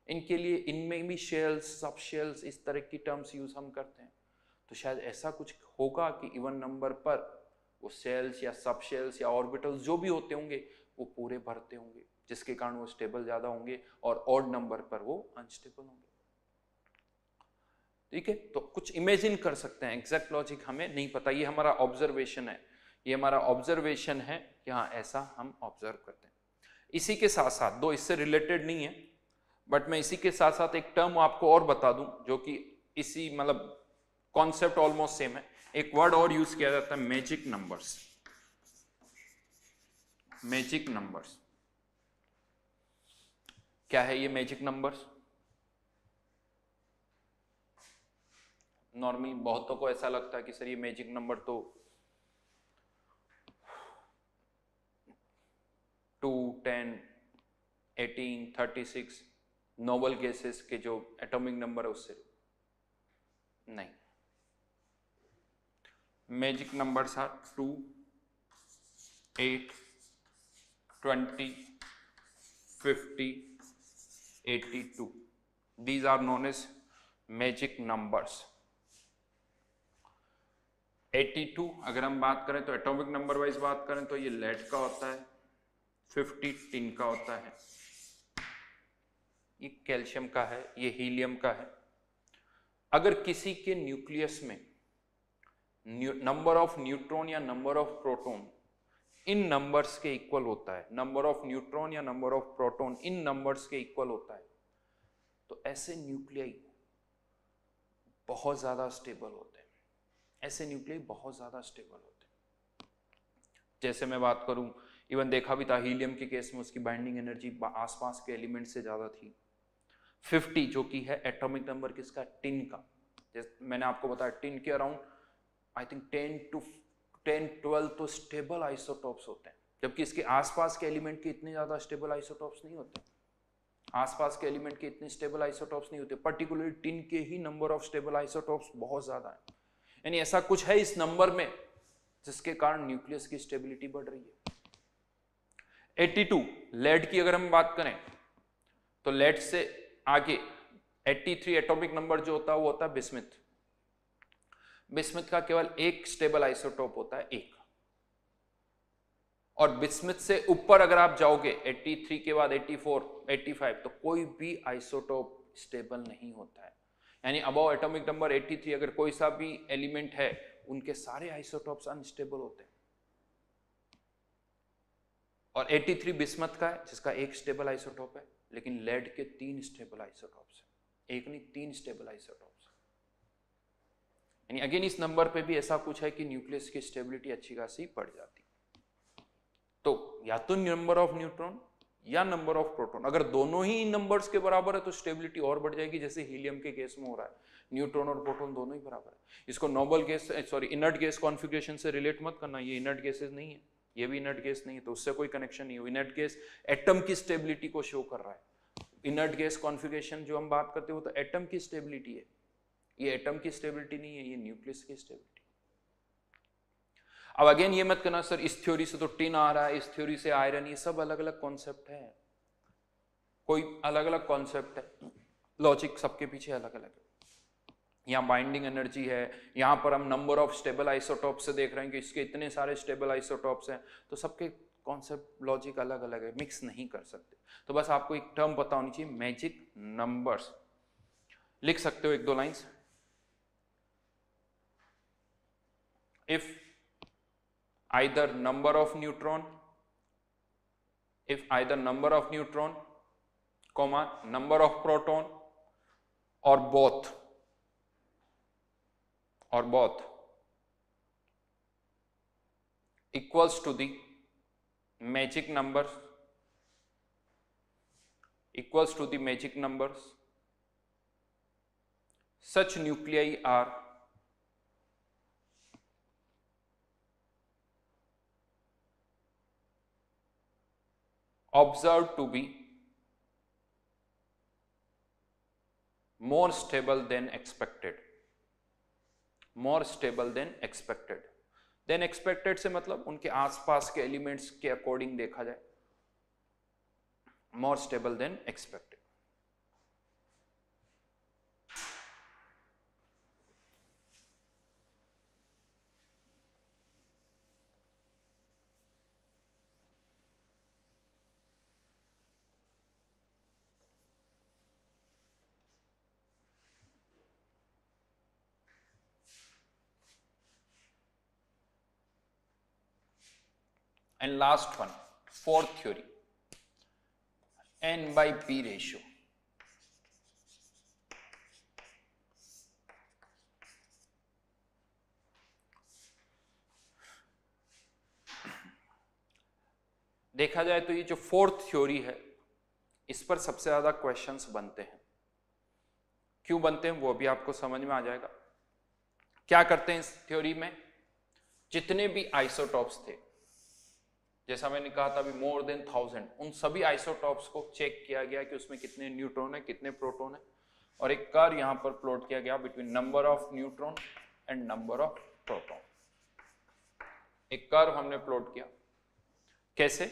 इनके लिए इनमें भी शेल्स, सब शेल्स, इस तरह की टर्म्स यूज हम करते हैं। तो शायद ऐसा कुछ होगा कि इवन नंबर पर वो सेल्स या सब शेल्स या ऑर्बिटल्स जो भी होते होंगे वो पूरे भरते होंगे, जिसके कारण वो स्टेबल ज्यादा होंगे, और ऑड नंबर पर वो अनस्टेबल होंगे। ठीक है, तो कुछ इमेजिन कर सकते हैं, एग्जैक्ट लॉजिक हमें नहीं पता, ये हमारा ऑब्जर्वेशन है, ये हमारा ऑब्जर्वेशन है कि हाँ ऐसा हम ऑब्जर्व करते हैं। इसी के साथ साथ, दो इससे रिलेटेड नहीं है, बट मैं इसी के साथ साथ एक टर्म आपको और बता दूं जो कि इसी मतलब कॉन्सेप्ट ऑलमोस्ट सेम है। एक वर्ड और यूज किया जाता है, मैजिक नंबर्स। मैजिक नंबर्स क्या है? ये मैजिक नंबर्स नॉर्मली बहुतों को ऐसा लगता है कि सर ये मैजिक नंबर तो 2, 10, 18, 36 नोबल गैसेस के जो एटॉमिक नंबर है उससे नहीं। Magic numbers are 2, 8, 20, 50, 82. These are known as magic numbers. 82 अगर हम बात करें तो एटॉमिक नंबर वाइज बात करें तो ये लेड का होता है, 50 टिन का होता है, ये कैल्शियम का है, ये हीलियम का है। अगर किसी के न्यूक्लियस में नंबर ऑफ न्यूट्रॉन या number of proton in numbers के इक्वल होता है, नंबर ऑफ न्यूट्रॉन या number of proton in numbers के इक्वल होता है, तो ऐसे न्यूक्लियाई बहुत ज्यादा स्टेबल होते हैं, ऐसे न्यूक्लियाई बहुत ज्यादा स्टेबल होते हैं। जैसे मैं बात करूं, इवन देखा भी था हीलियम के केस में उसकी बाइंडिंग एनर्जी आसपास के एलिमेंट से ज्यादा थी। 50 जो कि है एटॉमिक नंबर किसका, टिन का। जैसे मैंने आपको बताया टिन के अराउंड आई थिंक 10-12 तो स्टेबल आइसोटॉप्स होते हैं, जबकि इसके आसपास के एलिमेंट के इतने ज्यादा स्टेबल आइसोटॉप्स नहीं होते, आसपास के एलिमेंट के इतने स्टेबल आइसोटॉप्स नहीं होते। पर्टिकुलरली टिन के ही नंबर ऑफ स्टेबल आइसोटॉप्स बहुत ज्यादा है, यानी ऐसा कुछ है इस नंबर में जिसके कारण न्यूक्लियस की स्टेबिलिटी बढ़ रही है। 82 लेड की अगर हम बात करें तो लेड से आगे 83 एटॉमिक नंबर जो होता है वो होता है बिस्मिथ। बिस्मिथ का केवल एक स्टेबल आइसोटोप होता है, एक। और बिस्मिथ से ऊपर अगर आप जाओगे 83 के बाद 84, 85 तो कोई भी आइसोटोप स्टेबल नहीं होता है, यानी अबव एटॉमिक नंबर 83 अगर कोई सा भी एलिमेंट है उनके सारे आइसोटोप्स अनस्टेबल होते हैं। और 83 बिस्मथ का है जिसका एक स्टेबल आइसोटोप है, लेकिन लेड के 3 स्टेबल आइसोटोप्स हैं, एक नहीं 3 स्टेबल आइसोटोप्स। यानी अगेन इस नंबर पे भी ऐसा कुछ है कि न्यूक्लियस की स्टेबिलिटी अच्छी खासी बढ़ जाती। तो या तो नंबर ऑफ न्यूट्रॉन या नंबर ऑफ प्रोटॉन, अगर दोनों ही नंबर्स के बराबर है तो स्टेबिलिटी और बढ़ जाएगी, जैसे हीलियम के केस में हो रहा है, न्यूट्रॉन और प्रोटॉन दोनों ही बराबर है। इसको noble gas inert gas configuration से रिलेट मत करना, ये इनर्ट गैसेस नहीं है, ये भी इनर्ट गैस नहीं है, तो उससे कोई कनेक्शन नहीं है। इनर्ट गैस एटम की स्टेबिलिटी को शो कर रहा है। इनर्ट गैस कॉन्फ़िगरेशन जो हम बात करते हो तो एटम की स्टेबिलिटी है, ये एटम की स्टेबिलिटी नहीं है, ये न्यूक्लियस की स्टेबिलिटी। अब अगेन ये मत करना सर इस थ्योरी से तो टिन आ रहा है, इस थ्योरी से आयरन, ये सब अलग अलग कॉन्सेप्ट है, कोई अलग अलग कॉन्सेप्ट है, लॉजिक सबके पीछे अलग अलग है। यहाँ बाइंडिंग एनर्जी है, यहाँ पर हम नंबर ऑफ स्टेबल आइसोटॉप्स से देख रहे हैं कि इसके इतने सारे स्टेबल आइसोटॉप्स हैं, तो सबके कॉन्सेप्ट लॉजिक अलग अलग है, मिक्स नहीं कर सकते। तो बस आपको एक टर्म पता होनी चाहिए, मैजिक नंबर्स। लिख सकते हो 1-2 lines. if either number of neutron comma number of proton or both equals to the magic numbers such nuclei are observed to be more stable than expected। Then expected से मतलब उनके आसपास के elements के according देखा जाए, more stable then expected. And last one, fourth theory, N/P ratio। देखा जाए तो ये जो फोर्थ थ्योरी है इस पर सबसे ज्यादा क्वेश्चंस बनते हैं। क्यों बनते हैं वो भी आपको समझ में आ जाएगा। क्या करते हैं इस थ्योरी में, जितने भी आइसोटॉप्स थे, जैसा मैंने कहा था अभी मोर देन 1000, उन सभी आइसोटॉप्स को चेक किया गया कि उसमें कितने न्यूट्रॉन है, कितने प्रोटॉन है, और एक कर्व यहां पर प्लॉट किया गया between number of neutron and number of proton. एक कर्व हमने प्लॉट किया, कैसे?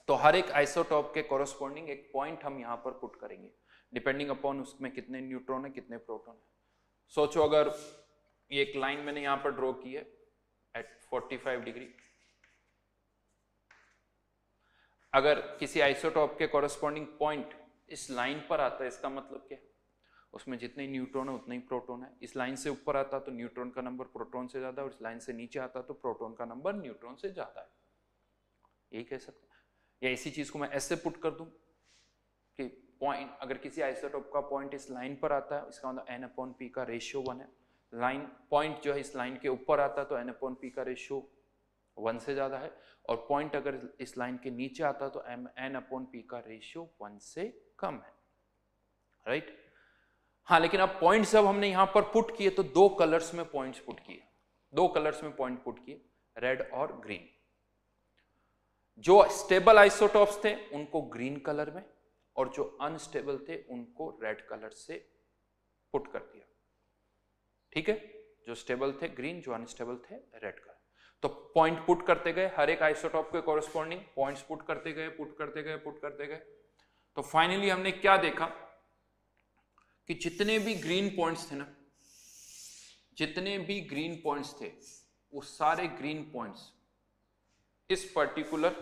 तो हर एक आइसोटॉप के कोरोस्पोंडिंग एक पॉइंट हम यहां पर पुट करेंगे, डिपेंडिंग अपॉन उसमें कितने न्यूट्रॉन है कितने प्रोटॉन है। सोचो अगर ये एक लाइन मैंने यहां पर ड्रॉ की है एट 45 डिग्री, अगर किसी आइसोटॉप के कोरोस्पोंडिंग पॉइंट इस लाइन पर आता है, इसका मतलब क्या है? उसमें जितने न्यूट्रॉन है उतने ही प्रोटॉन है। इस लाइन से ऊपर आता तो न्यूट्रॉन का नंबर प्रोटॉन से ज्यादा, और इस लाइन से नीचे आता तो प्रोटॉन का नंबर न्यूट्रॉन से ज्यादा है, यही कह सकते हैं। या इसी चीज को मैं ऐसे पुट कर दूं कि पॉइंट, अगर किसी आइसोटॉप का पॉइंट इस लाइन पर आता है, इसका मतलब n/p का रेशियो 1 है। लाइन पॉइंट जो है इस लाइन के ऊपर आता है तो n/p का रेशियो 1 से ज्यादा है, और पॉइंट अगर इस लाइन के नीचे आता तो n/p का रेशियो 1 से कम है, राइट? हाँ, लेकिन अब पॉइंट्स जब हमने यहां पर पुट किए तो दो कलर्स में पॉइंट्स पुट किए, दो कलर्स में पॉइंट पुट किए, रेड और ग्रीन। जो स्टेबल आइसोटॉप्स थे उनको ग्रीन कलर में, और जो अनस्टेबल थे उनको रेड कलर से पुट कर दिया, ठीक है? जो स्टेबल थे ग्रीन, जो अनस्टेबल थे रेड कलर। तो पॉइंट पुट करते गए, हर एक आइसोटॉप के कोरस्पॉन्डिंग पॉइंट्स पुट करते गए, पुट करते गए, पुट करते गए। तो फाइनली हमने क्या देखा कि जितने भी ग्रीन पॉइंट्स थे ना, जितने भी ग्रीन पॉइंट्स थे, वो सारे ग्रीन पॉइंट्स इस पर्टिकुलर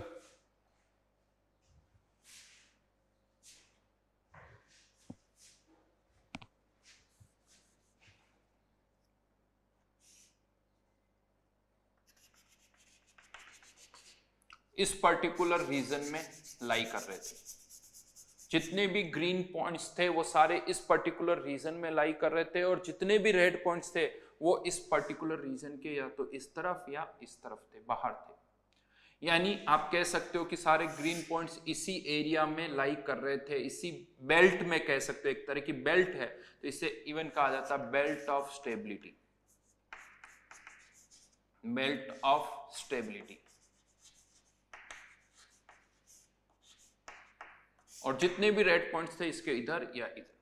रीजन में लाई कर रहे थे। जितने भी ग्रीन पॉइंट्स थे वो सारे इस पर्टिकुलर रीजन में लाई कर रहे थे, और जितने भी रेड पॉइंट्स थे वो इस पर्टिकुलर रीजन के या तो इस तरफ या इस तरफ थे, बाहर थे। यानी आप कह सकते हो कि सारे ग्रीन पॉइंट्स इसी एरिया में लाई कर रहे थे, इसी बेल्ट में, कह सकते हो एक तरह की बेल्ट है, तो इसे इवन कहा जाता है belt of stability, belt of stability. और जितने भी रेड पॉइंट्स थे इसके इधर या इधर।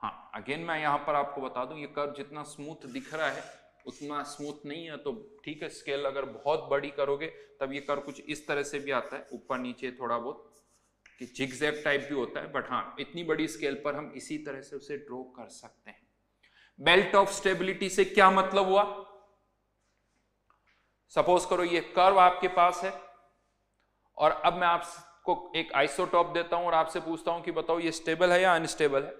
हाँ, अगेन मैं यहां पर आपको बता दूं, ये कर्व जितना स्मूथ दिख रहा है उतना स्मूथ नहीं है, तो ठीक है, स्केल अगर बहुत बड़ी करोगे तब ये कर्व कुछ इस तरह से भी आता है, ऊपर नीचे थोड़ा बहुत कि जिगजैग टाइप भी होता है, बट हाँ, इतनी बड़ी स्केल पर हम इसी तरह से उसे ड्रॉ कर सकते हैं। बेल्ट ऑफ स्टेबिलिटी से क्या मतलब हुआ? सपोज करो ये कर्व आपके पास है, और अब मैं आपको एक आइसोटॉप देता हूं और आपसे पूछता हूं कि बताओ ये स्टेबल है या अनस्टेबल है।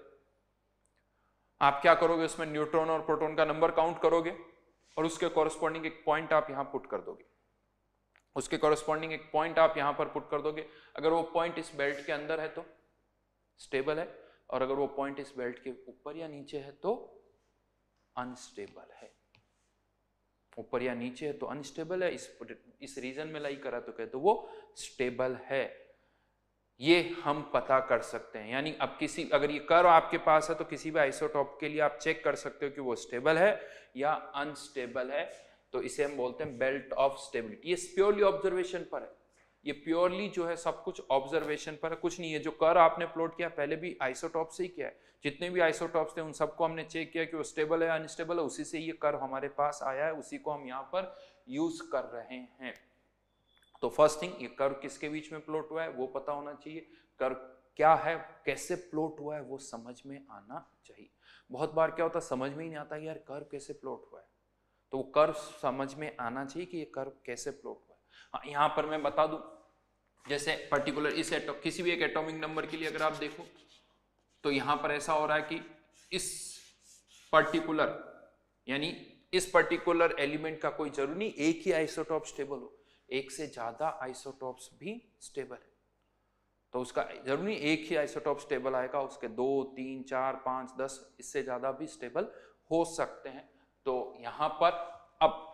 आप क्या करोगे? उसमें न्यूट्रॉन और प्रोटॉन का नंबर काउंट करोगे, और उसके कॉरेस्पॉन्डिंग एक पॉइंट आप यहां पुट कर दोगे, उसके कॉरेस्पॉन्डिंग एक पॉइंट आप यहां पर पुट कर दोगे। अगर वो पॉइंट इस बेल्ट के अंदर है तो स्टेबल है, और अगर वो पॉइंट इस बेल्ट के ऊपर या नीचे है तो अनस्टेबल है। ऊपर या नीचे है तो अनस्टेबल है, इस रीजन में लाई करा तो कहते वो स्टेबल है। ये हम पता कर सकते हैं। यानी अब किसी, अगर ये कर्व आपके पास है तो किसी भी आइसोटॉप के लिए आप चेक कर सकते हो कि वो स्टेबल है या अनस्टेबल है, तो इसे हम बोलते हैं बेल्ट ऑफ स्टेबिलिटी। ये प्योरली ऑब्जर्वेशन पर है, ये प्योरली जो है सब कुछ ऑब्जर्वेशन पर है, कुछ नहीं है। जो कर्व आपने प्लॉट किया पहले भी आइसोटॉप से ही किया है, जितने भी आइसोटॉप्स थे उन सबको हमने चेक किया कि वो स्टेबल है या अनस्टेबल है, उसी से ये कर्व हमारे पास आया है, उसी को हम यहाँ पर यूज कर रहे हैं। तो फर्स्ट थिंग, ये कर्व किसके बीच में प्लॉट हुआ है वो पता होना चाहिए, कर्व क्या है, कैसे प्लॉट हुआ है वो समझ में आना चाहिए। बहुत बार क्या होता है, समझ में ही नहीं आता यार कर्व कैसे प्लॉट हुआ है, तो वो कर्व समझ में आना चाहिए कि ये कर्व कैसे प्लॉट हुआ है। हाँ, यहाँ पर मैं बता दूं, जैसे पर्टिकुलर इस किसी भी एक एटॉमिक नंबर के लिए अगर आप देखो तो यहाँ पर ऐसा हो रहा है कि इस पर्टिकुलर, यानी इस पर्टिकुलर एलिमेंट का कोई जरूरी नहीं एक ही आइसोटॉप स्टेबल हो, एक से ज्यादा आइसोटॉप्स भी स्टेबल है, तो उसका जरूरी नहीं एक ही आइसोटॉप स्टेबल आएगा, उसके 2, 3, 4, 5, 10 इससे ज्यादा भी स्टेबल हो सकते हैं। तो यहां पर अब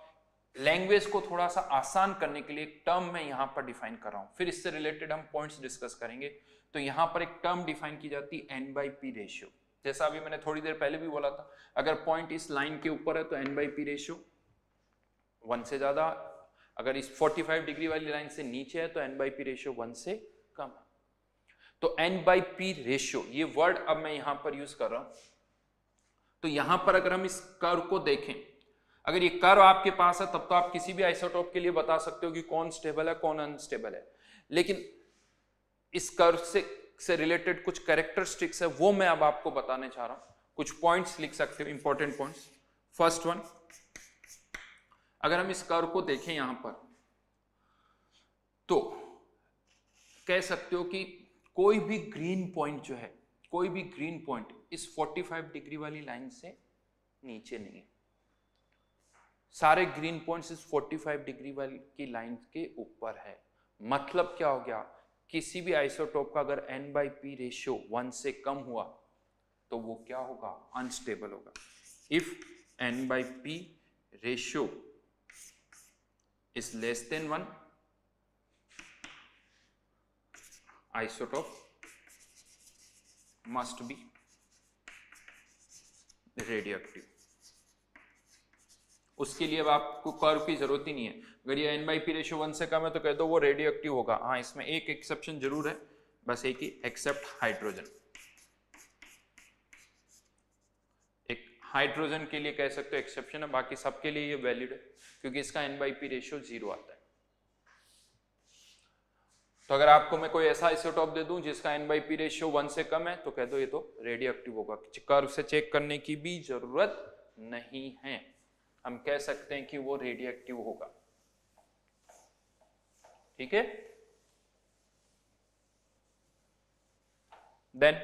लैंग्वेज को थोड़ा सा आसान करने के लिए एक टर्म मैं यहां पर डिफाइन कर रहा हूं, फिर इससे रिलेटेड हम पॉइंट्स डिस्कस करेंगे। तो यहां पर एक टर्म डिफाइन की जाती है n/p रेशियो। जैसा अभी मैंने थोड़ी देर पहले भी बोला था, अगर पॉइंट इस लाइन के ऊपर है तो n/p रेशियो 1 से ज्यादा, अगर इस 45 डिग्री वाली लाइन से नीचे है तो n/p रेशियो 1 से कम है। तो n/p रेशियो ये वर्ड अब मैं यहां पर यूज कर रहा हूं। तो यहां पर अगर हम इस कर्व को देखें, अगर ये कर्व आपके पास है तब तो आप किसी भी आइसोटोप के लिए बता सकते हो कि कौन स्टेबल है कौन अनस्टेबल है, लेकिन इस कर्व से रिलेटेड कुछ कैरेक्टरिस्टिक्स है वो मैं अब आपको बताने चाह रहा हूं। कुछ पॉइंट्स लिख सकते हो, इंपॉर्टेंट पॉइंट्स। फर्स्ट वन, अगर हम इस कर्व को देखें यहां पर तो कह सकते हो कि कोई भी ग्रीन पॉइंट जो है, कोई भी ग्रीन पॉइंट इस 45 डिग्री वाली लाइन से नीचे नहीं है। सारे ग्रीन पॉइंट्स इस 45 डिग्री वाली की लाइन के ऊपर है। मतलब क्या हो गया, किसी भी आइसोटोप का अगर n/p रेशियो 1 से कम हुआ तो वो क्या होगा, अनस्टेबल होगा। If n/p ratio is less than 1, isotope must be radioactive. उसके लिए अब आपको कर्व की जरूरत ही नहीं है। अगर ये n/p रेशियो 1 से कम है तो कह दो वो रेडियोएक्टिव होगा। हाँ, इसमें एक एक्सेप्शन जरूर है, बस एक ही, एक्सेप्ट हाइड्रोजन। एक हाइड्रोजन के लिए कह सकते हो एक्सेप्शन है, बाकी सबके लिए ये वैलिड है क्योंकि इसका n/p रेशियो 0 आता है। तो अगर आपको मैं कोई ऐसा आइसोटोप दे दूं जिसका n/p रेशियो 1 से कम है तो कह दो ये तो रेडियोएक्टिव होगा। कर्व से चेक करने की भी जरूरत नहीं है, हम कह सकते हैं कि वो रेडियोएक्टिव होगा। ठीक है, देन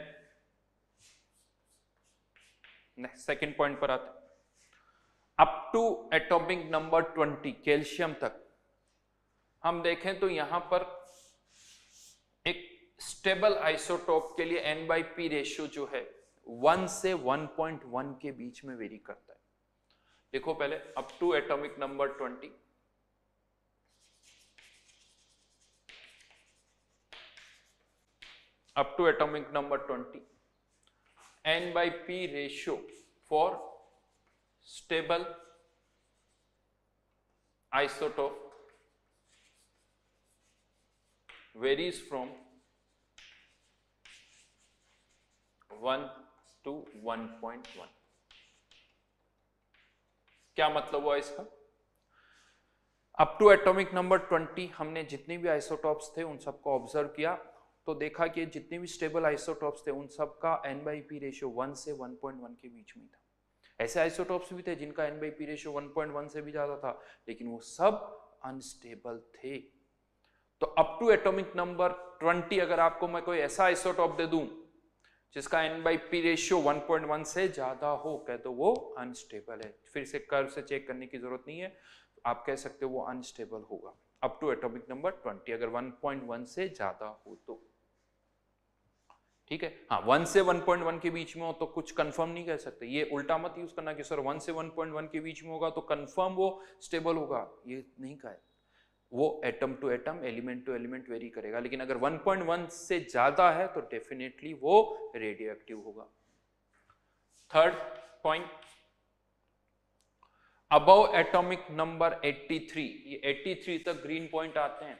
सेकंड पॉइंट पर आते, up to atomic number 20 calcium तक हम देखें तो यहां पर एक स्टेबल आइसोटोप के लिए n/p रेशियो जो है 1 से 1.1 के बीच में वेरी करता है। देखो पहले up to atomic number 20, up to atomic number 20 n/p ratio for stable isotope varies from 1 to 1.1। क्या मतलब हुआ इसका, अप टू एटॉमिक नंबर 20 हमने जितने भी आइसोटॉप्स थे उन सबको ऑब्जर्व किया तो देखा कि जितने भी स्टेबल आइसोटॉप्स थे उन सबका n/p रेशियो 1 से 1.1 के बीच में था। ऐसे आइसोटॉप्स भी थे जिनका n/p रेशियो 1.1 से भी ज्यादा था, लेकिन वो सब अनस्टेबल थे। तो अप टू एटॉमिक नंबर 20 अगर आपको मैं कोई ऐसा आइसोटोप दे दूं जिसका n/p रेशियो 1.1 से ज्यादा हो, कह दो वो अनस्टेबल है। फिर से कर्व से चेक करने की जरूरत नहीं है, आप कह सकते हो वो अनस्टेबल होगा अप टू एटॉमिक नंबर 20 अगर 1.1 से ज्यादा हो तो। ठीक है, हाँ 1 से 1.1 के बीच में हो तो कुछ कंफर्म नहीं कह सकते। ये उल्टा मत यूज करना कि सर 1 से 1.1 के बीच में होगा तो कंफर्म वो स्टेबल होगा, ये नहीं कहा है। वो atom to atom, element to element vary करेगा, लेकिन अगर 1.1 से ज्यादा है तो डेफिनेटली वो रेडियोएक्टिव होगा। Third point, above atomic number 83, ये 83 तक ग्रीन पॉइंट आते हैं,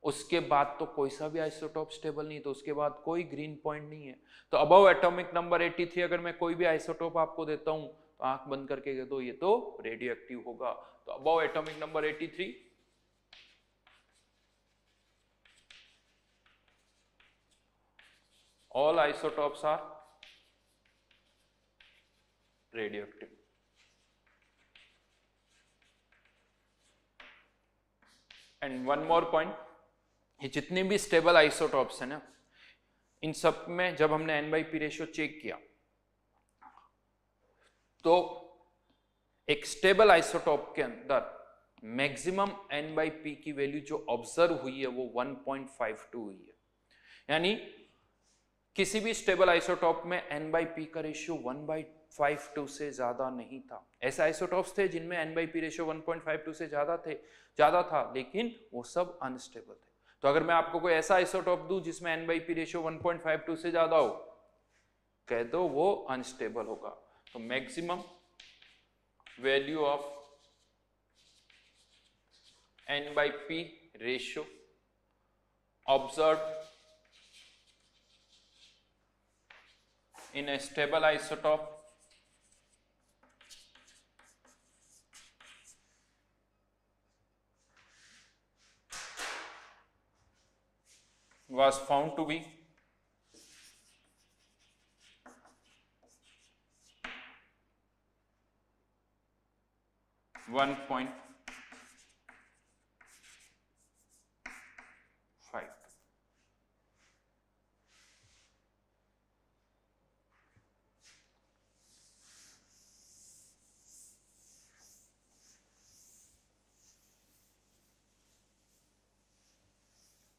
उसके बाद तो कोई सा भी आइसोटोप स्टेबल नहीं, तो उसके बाद कोई ग्रीन पॉइंट नहीं है। तो अबव एटॉमिक नंबर 83 अगर मैं कोई भी आइसोटोप आपको देता हूं तो आंख बंद करके कह दो ये तो रेडियोएक्टिव होगा। तो above atomic number 83 all isotopes are radioactive। And one more point, ये जितने भी स्टेबल आइसोटॉप्स हैं ना, इन सब में जब हमने n/p रेशियो चेक किया तो एक स्टेबल आइसोटॉप के अंदर मैक्सिमम n/p की वैल्यू जो ऑब्जर्व हुई है वो 1.52 हुई है। यानी किसी भी स्टेबल आइसोटॉप में n/p का रेशियो 1/52 से ज्यादा नहीं था। ऐसे आइसोटॉप्स थे जिनमें n/p रेशियो 1.52 से ज्यादा था, लेकिन वो सब अनस्टेबल थे। तो अगर मैं आपको कोई ऐसा आइसोटॉप दूं जिसमें n/p रेशियो 1.52 से ज्यादा हो, कह दो वो अनस्टेबल होगा। तो maximum value of n/p ratio observe in a stable isotope was found to be 1.5.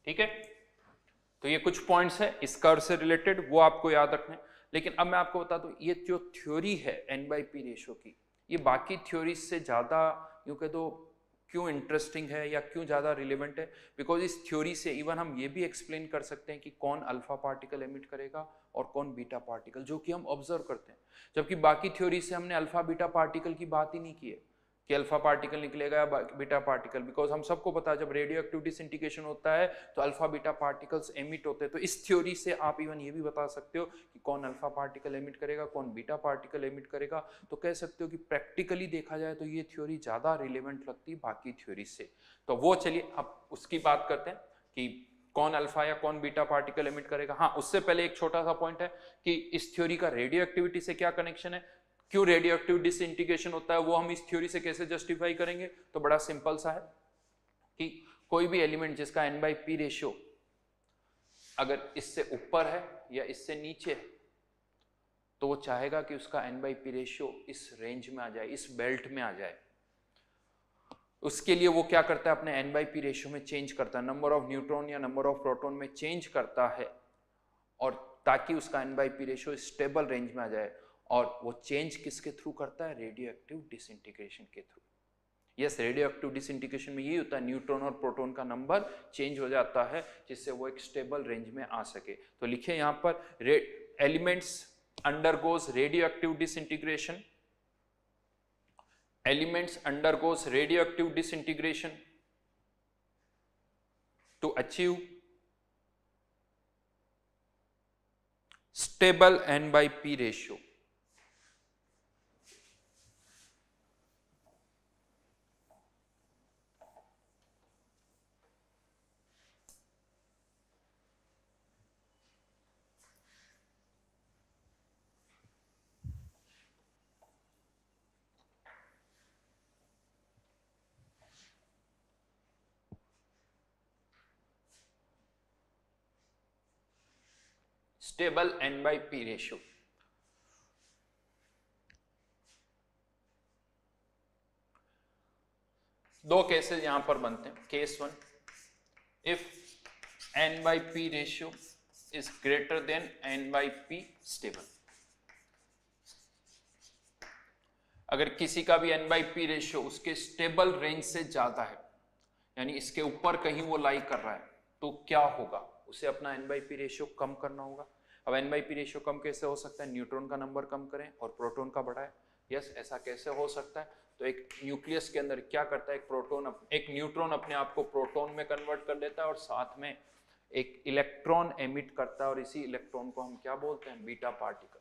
ठीक है, तो ये कुछ पॉइंट्स है इस कर्व से रिलेटेड, वो आपको याद रखने। लेकिन अब मैं आपको बता दूं, ये जो थ्योरी है n/p रेशियो की, ये बाकी थ्योरी से ज्यादा यूं कह दो क्यों इंटरेस्टिंग है या क्यों ज्यादा रिलेवेंट है, बिकॉज इस थ्योरी से इवन हम ये भी एक्सप्लेन कर सकते हैं कि कौन अल्फा पार्टिकल एमिट करेगा और कौन बीटा पार्टिकल, जो कि हम ऑब्जर्व करते हैं। जबकि बाकी थ्योरी से हमने अल्फा बीटा पार्टिकल की बात ही नहीं की है कि अल्फा पार्टिकल निकलेगा या बीटा पार्टिकल, बिकॉज हम सबको पता है जब रेडियो एक्टिव डिसइंटीग्रेशन होता है तो अल्फा बीटा पार्टिकल्स एमिट होते हैं। तो इस थ्योरी से आप इवन ये भी बता सकते हो कि कौन अल्फा पार्टिकल एमिट करेगा, कौन बीटा पार्टिकल एमिट करेगा। तो कह सकते हो कि प्रैक्टिकली देखा जाए तो ये थ्योरी ज्यादा रिलेवेंट लगती है बाकी थ्योरी से। तो वो चलिए अब उसकी बात करते हैं कि कौन अल्फा या कौन बीटा पार्टिकल एमिट करेगा। हाँ, उससे पहले एक छोटा सा पॉइंट है कि इस थ्योरी का रेडियो एक्टिविटी से क्या कनेक्शन है, क्यों रेडियो एक्टिव डिसइंटीग्रेशन होता है, वो हम इस थ्योरी से कैसे जस्टिफाई करेंगे। तो बड़ा सिंपल सा है कि कोई भी एलिमेंट जिसका n/p रेशियो अगर इससे ऊपर है या इससे नीचे है तो वो चाहेगा कि उसका n/p रेशियो इस रेंज में आ जाए, इस बेल्ट में आ जाए। उसके लिए वो क्या करता है, अपने n/p रेशियो में चेंज करता है, नंबर ऑफ न्यूट्रॉन या नंबर ऑफ प्रोटॉन में चेंज करता है, और ताकि उसका n/p रेशियो स्टेबल रेंज में आ जाए। और वो चेंज किसके थ्रू करता है, रेडियो एक्टिव डिसइंटीग्रेशन के through. Yes, radio active disintegration में ये होता है, न्यूट्रॉन और प्रोटॉन का नंबर चेंज हो जाता है जिससे वो एक स्टेबल रेंज में आ सके। तो लिखिए यहां पर elements undergoes radio active disintegration, elements undergoes radio active disintegration to achieve stable n/p ratio. Stable n/p ratio. दो केसेस यहां पर बनते हैं। Case 1, if n/p ratio is greater than n/p stable. अगर किसी का भी n/p रेशियो उसके स्टेबल रेंज से ज्यादा है, यानी इसके ऊपर कहीं वो लाई कर रहा है, तो क्या होगा, उसे अपना n/p रेशियो कम करना होगा। अब n/p रेशियो कम कैसे हो सकता है, न्यूट्रॉन का नंबर कम करें और प्रोटॉन का बढ़ाएं। यस, ऐसा कैसे हो सकता है, तो एक न्यूक्लियस के अंदर क्या करता है, एक न्यूट्रॉन अपने आप को प्रोटॉन में कन्वर्ट कर लेता है और साथ में एक इलेक्ट्रॉन एमिट करता है, और इसी इलेक्ट्रॉन को हम क्या बोलते हैं, बीटा पार्टिकल।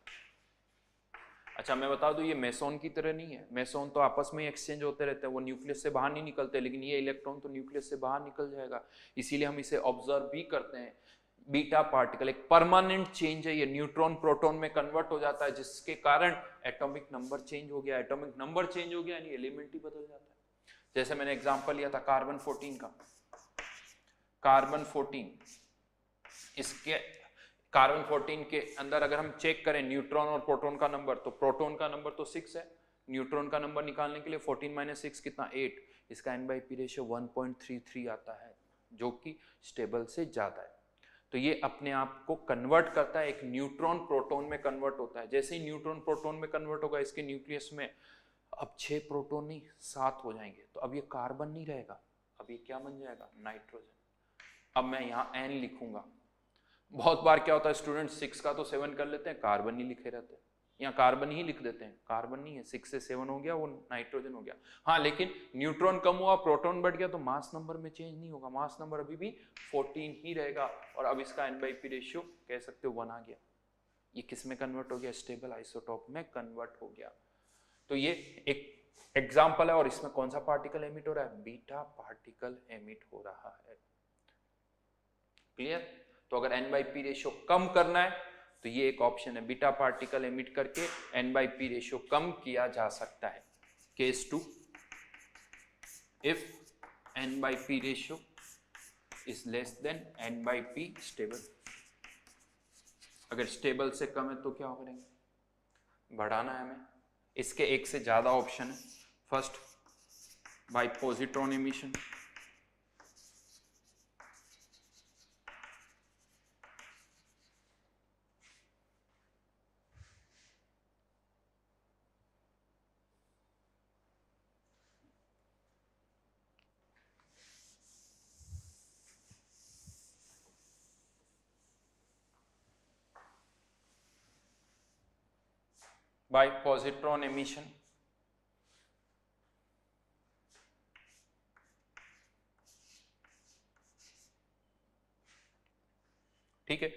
अच्छा, मैं बता दूं ये मेसोन की तरह नहीं है, मेसोन तो आपस में एक्सचेंज होते रहते हैं, वो न्यूक्लियस से बाहर नहीं निकलते, लेकिन ये इलेक्ट्रॉन तो न्यूक्लियस से बाहर निकल जाएगा, इसीलिए हम इसे ऑब्जर्व भी करते हैं। बीटा पार्टिकल एक परमानेंट चेंज है, ये न्यूट्रॉन प्रोटॉन में कन्वर्ट हो जाता है, जिसके कारण एटॉमिक नंबर चेंज हो गया। एटॉमिक नंबर चेंज हो गया यानी एलिमेंट ही बदल जाता है। जैसे मैंने एग्जांपल लिया था कार्बन 14 का, कार्बन 14, इसके कार्बन 14 के अंदर अगर हम चेक करें न्यूट्रॉन और प्रोटॉन का नंबर, तो प्रोटॉन का नंबर तो 6 है, न्यूट्रॉन का नंबर निकालने के लिए 14 - 6 कितना, 8। इसका n/p रेशियो 1.33 आता है, जो कि स्टेबल से ज्यादा है। तो ये अपने आप को कन्वर्ट करता है, एक न्यूट्रॉन प्रोटॉन में कन्वर्ट होता है। जैसे ही न्यूट्रॉन प्रोटॉन में कन्वर्ट होगा, इसके न्यूक्लियस में अब 6 प्रोटॉन नहीं 7 हो जाएंगे, तो अब ये कार्बन नहीं रहेगा, अब ये क्या बन जाएगा, नाइट्रोजन। अब मैं यहाँ n लिखूंगा। बहुत बार क्या होता है, स्टूडेंट 6 का तो 7 कर लेते हैं, कार्बन नहीं लिखे रहते, यहाँ कार्बन ही लिख देते हैं, कार्बन नहीं है, 6 से 7 हो गया, वो नाइट्रोजन हो गया। हाँ, लेकिन न्यूट्रॉन कम हुआ, प्रोटॉन बढ़ गया, तो मास नंबर में चेंज नहीं होगा, मास नंबर अभी भी 14 ही रहेगा। और अब इसका n/p रेशियो कह सकते हो 1 आ गया। ये किस में कन्वर्ट हो गया, स्टेबल आइसोटोप में कन्वर्ट हो गया। तो ये एक एग्जाम्पल है, और इसमें कौन सा पार्टिकल एमिट हो रहा है, बीटा पार्टिकल एमिट हो रहा है। क्लियर। तो अगर n/p रेशियो कम करना है तो ये एक ऑप्शन है, बीटा पार्टिकल एमिट करके n/p रेशियो कम किया जा सकता है। Case 2, if n/p ratio is less than n/p stable. अगर स्टेबल से कम है तो क्या करेंगे, बढ़ाना है हमें। इसके एक से ज्यादा ऑप्शन है। First, by positron emission, by positron emission, ठीक है।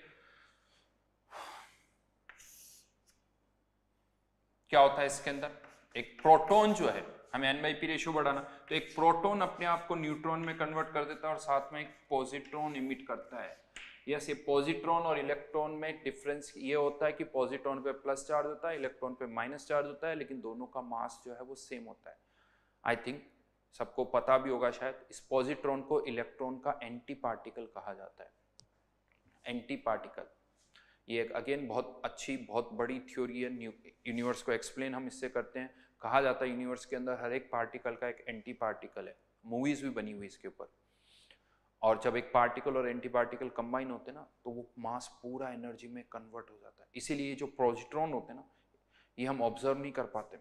क्या होता है इसके अंदर, एक प्रोटॉन जो है, हमें n/p रेशियो बढ़ाना, तो एक प्रोटॉन अपने आप को न्यूट्रॉन में कन्वर्ट कर देता है और साथ में एक पॉजिट्रॉन इमिट करता है। यस, ये पॉजिट्रॉन और इलेक्ट्रॉन में डिफरेंस ये होता है कि पॉजिट्रॉन पे प्लस चार्ज होता है, इलेक्ट्रॉन पे माइनस चार्ज होता है, लेकिन दोनों का मास जो है वो सेम होता है। आई थिंक सबको पता भी होगा शायद, इस पॉजिट्रॉन को इलेक्ट्रॉन का एंटी पार्टिकल कहा जाता है। एंटी पार्टिकल ये एक अगेन बहुत अच्छी बहुत बड़ी थ्योरी है, यूनिवर्स को एक्सप्लेन हम इससे करते हैं। कहा जाता है यूनिवर्स के अंदर हर एक पार्टिकल का एक एंटी पार्टिकल है, मूवीज भी बनी हुई इसके ऊपर। और जब एक पार्टिकल और एंटी पार्टिकल कंबाइन होते हैं ना, तो वो मास पूरा एनर्जी में कन्वर्ट हो जाता है। इसीलिए जो पॉजिट्रॉन होते हैं ना, ये हम ऑब्जर्व नहीं कर पाते,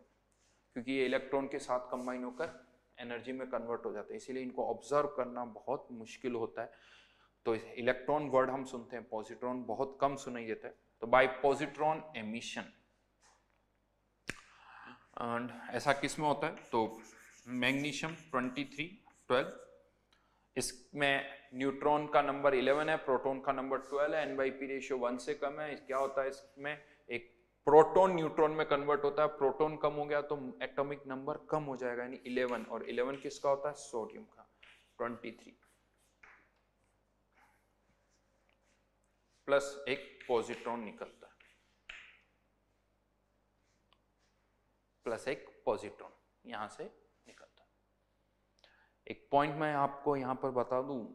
क्योंकि ये इलेक्ट्रॉन के साथ कंबाइन होकर एनर्जी में कन्वर्ट हो जाते हैं, इसीलिए इनको ऑब्जर्व करना बहुत मुश्किल होता है। तो इलेक्ट्रॉन वर्ड हम सुनते हैं, पॉजिट्रॉन बहुत कम सुनाई देता है। तो बाय पॉजिट्रॉन एमिशन, एंड ऐसा किस में होता है, तो मैग्नीशियम 2312, इसमें न्यूट्रॉन का नंबर 11 है, प्रोटॉन का नंबर 12 है, n/p रेशियो 1 से कम है। क्या होता है इसमें, एक प्रोटॉन न्यूट्रॉन में कन्वर्ट होता है, प्रोटॉन कम हो गया तो एटॉमिक नंबर कम हो जाएगा, यानी 11, और 11 किसका होता है, सोडियम का। 23 प्लस एक पॉजिट्रॉन निकलता है, प्लस एक पॉजिट्रॉन यहां से निकलता है। एक पॉइंट मैं आपको यहां पर बता दूं,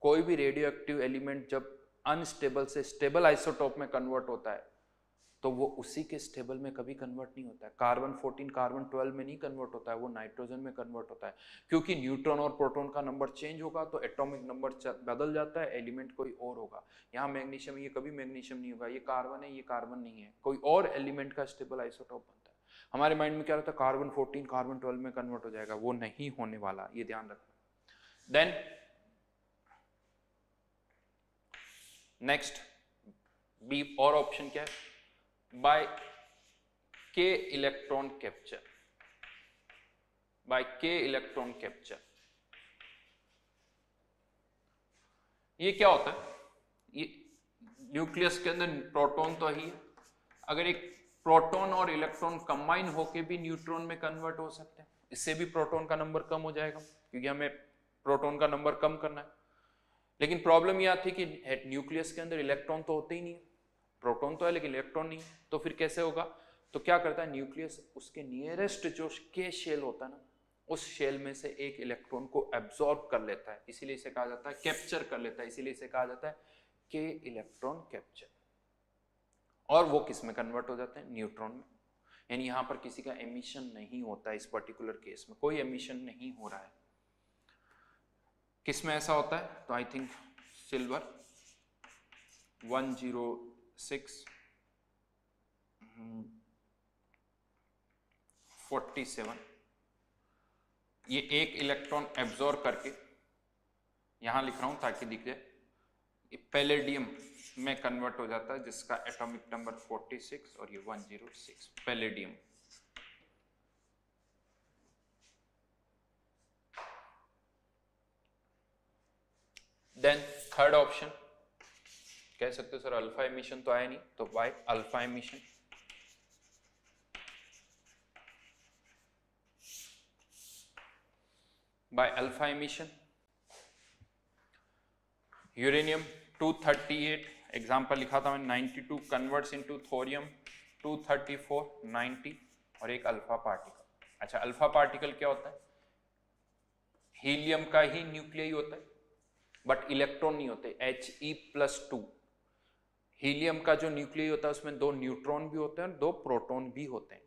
कोई भी रेडियो एक्टिव एलिमेंट जब अनस्टेबल से स्टेबल आइसोटोप में कन्वर्ट होता है, तो वो उसी के स्टेबल में कभी कन्वर्ट नहीं होता है। कार्बन 14 कार्बन 12 में नहीं कन्वर्ट होता है, वो नाइट्रोजन में कन्वर्ट होता है, क्योंकि न्यूट्रॉन और प्रोटॉन का नंबर चेंज होगा तो एटॉमिक नंबर बदल जाता है, एलिमेंट कोई और होगा। यहाँ मैग्नीशियम, ये कभी मैग्नीशियम नहीं होगा, ये कार्बन है, ये कार्बन नहीं है, कोई और एलिमेंट का स्टेबल आइसोटोप बनता है। हमारे माइंड में क्या रहता है, कार्बन 14 कार्बन 12 में कन्वर्ट हो जाएगा, वो नहीं होने वाला, ये ध्यान रखना। देन नेक्स्ट बी और ऑप्शन क्या है, बाय के इलेक्ट्रॉन कैप्चर, बाय के इलेक्ट्रॉन कैप्चर। ये क्या होता है, ये न्यूक्लियस के अंदर प्रोटॉन तो ही है, अगर एक प्रोटॉन और इलेक्ट्रॉन कंबाइन होके भी न्यूट्रॉन में कन्वर्ट हो सकते हैं, इससे भी प्रोटॉन का नंबर कम हो जाएगा, क्योंकि हमें प्रोटॉन का नंबर कम करना है। लेकिन प्रॉब्लम यह थी कि न्यूक्लियस के अंदर इलेक्ट्रॉन तो होते ही नहीं है, प्रोटॉन तो है लेकिन इलेक्ट्रॉन नहीं है, तो फिर कैसे होगा। तो क्या करता है न्यूक्लियस, उसके नियरेस्ट जो के शेल होता है ना, उस शेल में से एक इलेक्ट्रॉन को एब्जॉर्ब कर लेता है, इसीलिए इसे कहा जाता है कैप्चर कर लेता है, इसीलिए इसे कहा जाता है के इलेक्ट्रॉन कैप्चर। और वो किस में कन्वर्ट हो जाते हैं, न्यूट्रॉन में। यानी यहां पर किसी का एमिशन नहीं होता है, इस पर्टिकुलर केस में कोई एमिशन नहीं हो रहा है। किस में ऐसा होता है, तो आई थिंक सिल्वर 10647, ये एक इलेक्ट्रॉन एब्जॉर्ब करके, यहां लिख रहा हूं ताकि दिख जाए, पैलेडियम में कन्वर्ट हो जाता है, जिसका एटॉमिक नंबर 46 और ये 106 पैलेडियम। देन थर्ड ऑप्शन कह सकते हो सर अल्फा एमिशन तो आया नहीं, तो by alpha emission. By alpha emission uranium 238 example लिखा था मैंने, 92 कन्वर्ट्स इनटू थोरियम 234 90 और एक अल्फा पार्टिकल। अच्छा, अल्फा पार्टिकल क्या होता है? हीलियम का ही न्यूक्लियस होता है बट इलेक्ट्रॉन नहीं होते, He+2। हीलियम का जो न्यूक्लियस होता है उसमें 2 न्यूट्रॉन भी होते हैं और 2 प्रोटॉन भी होते हैं,